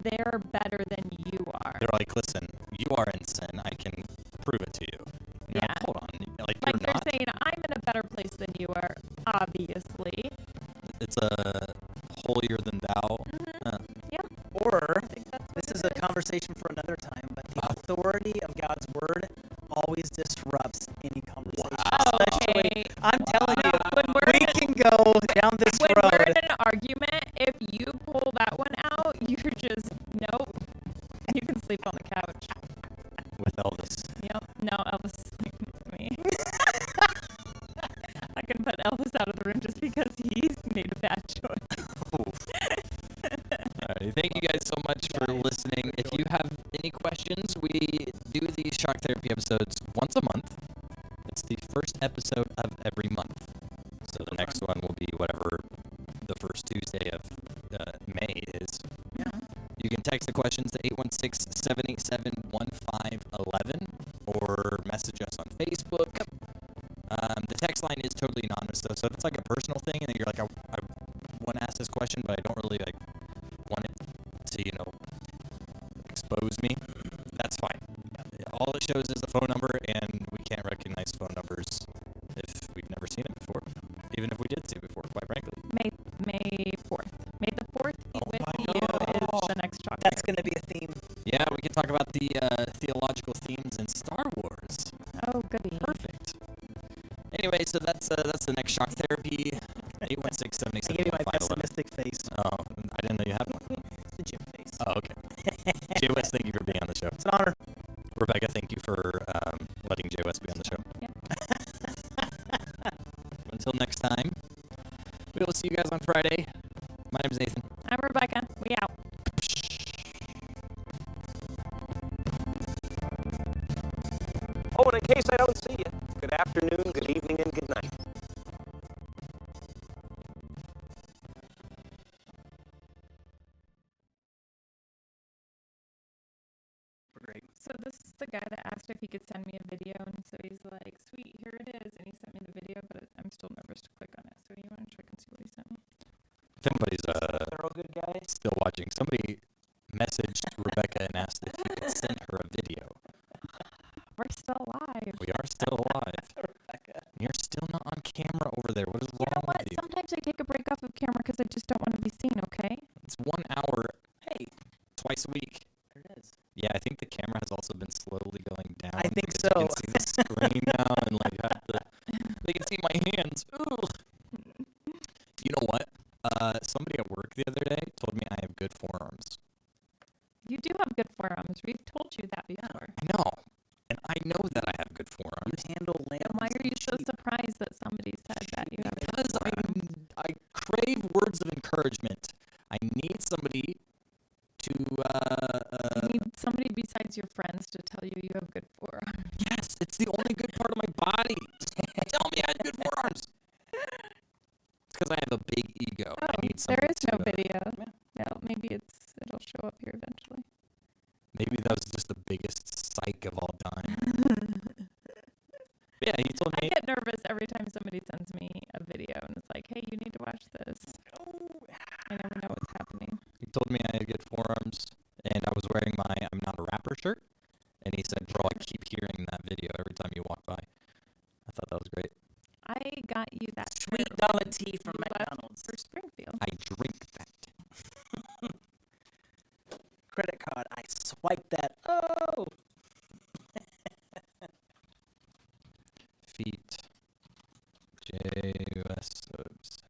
they're better than you are. They're like, listen, you are in sin. I can prove it to you. And you're Yeah. like, hold on. Like Like you're they're not. saying, I'm in a better place than you are, obviously. It's a holier than thou. or That's this what is it a conversation for another time, but the authority of God's word always disrupts any conversation. Especially, Okay. I'm telling you, When we're we in a- can go down this When we're road. in an argument, if you pull that one out, you're just, nope. You can sleep on the couch. With Elvis. Yep. No, Elvis is sleeping with me. I can put Elvis out of the room just because he's made a bad choice. Alright, thank you guys so much for listening. If you have any questions, we do these shock therapy episodes once a month. It's the first episode of every month. So the next one will be whatever the first Tuesday of May is. You can text the questions to 816-787-1511 or message us on Facebook. The text line is totally anonymous though, so if it's like a personal thing and you're like, I want to ask this question, but I don't really like want it to, expose me, that's fine. All it shows is a phone number, and we can't recognize phone numbers if we've never seen it before, even if we did see it before, quite frankly. May 4th. May the 4th be Oh with my you is the next talk. That's going to be a theme. Yeah, we can talk about the theological themes in Star Wars. Oh, goody. Perfect. Anyway, so that's the next shock therapy. I gave you my 816-787-1511. pessimistic face. Oh, I didn't know you had one. It's the Jim face. Oh, okay. Jay West, thank you for being on the show. It's an honor. Rebecca, thank you for letting Jay West be on the show. Yeah. Until next time, we will see you guys on Friday. My name's Nathan. I'm Rebecca. We out. Oh, and in case I don't see you, good afternoon, good evening, and good night. Great. So this is the guy that asked if he could send me a video, and so he's like, "Sweet, here it is," and he sent me the video, but I'm still nervous to click on it. So you want to check and see what he sent me? If anybody's They're all good guys. still watching, somebody messaged Rebecca and asked if you could send her a video. We're still alive. We are still alive. You're still not on camera over there. What is You know wrong what? with you? Sometimes I take a break off of camera because I just don't want to be seen. Okay. It's 1 hour Hey, twice a week. there it is. Yeah, I think the camera has also been slowly going down. I think because you so. can see the screen now, and like they can see my hands. Ugh. You know what? Somebody at work the other day told me I have good forearms. You do have good forearms. We've told you that before. I know, and I know that I have good You forearms handle Then lambs. why are you and so sheep. surprised that somebody said that you have good because forearms? I crave words of encouragement. I need somebody to. You need somebody besides your friends to tell you you have good forearms. Yes, it's the only good part of my body. Tell me I have good forearms. It's because I have a big ego. I need There somebody is no to, video. Well, maybe it'll show up here eventually. Maybe that was just the biggest psych of all time. Yeah, he told I me. get nervous every time somebody sends me a video and it's like, hey, you need to watch this. I never know what's happening. He told me I had good forearms, and I was wearing my "I'm not a rapper" shirt. And he said, "Bro, I keep hearing that video every time you walk by." I thought that was great. I got you that Sweet shirt dollar when tea from you left McDonald's. for Springfield. I drink that. Credit card. I swiped that. Oh. Feet. JUS subs.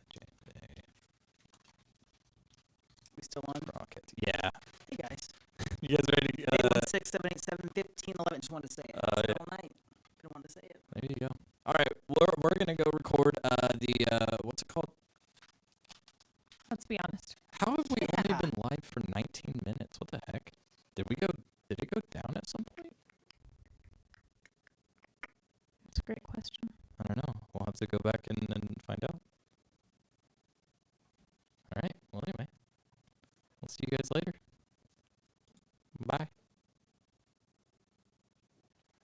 We still on? Rocket. Yeah. Hey guys. You guys ready? 816 678-715-11. Just wanted to say it. Yeah. All night. Didn't want to say it. There you go. All right, we're gonna go record the what's it called? Let's be honest. How have we only been live for 19 minutes? What the heck? Did it go down at some point? It's a great question. I don't know. We'll have to go back and find out. All right. Well, anyway, we'll see you guys later. Bye.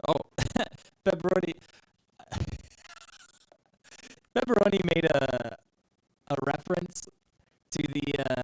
Oh, Pepperoni. Pepperoni made a reference to the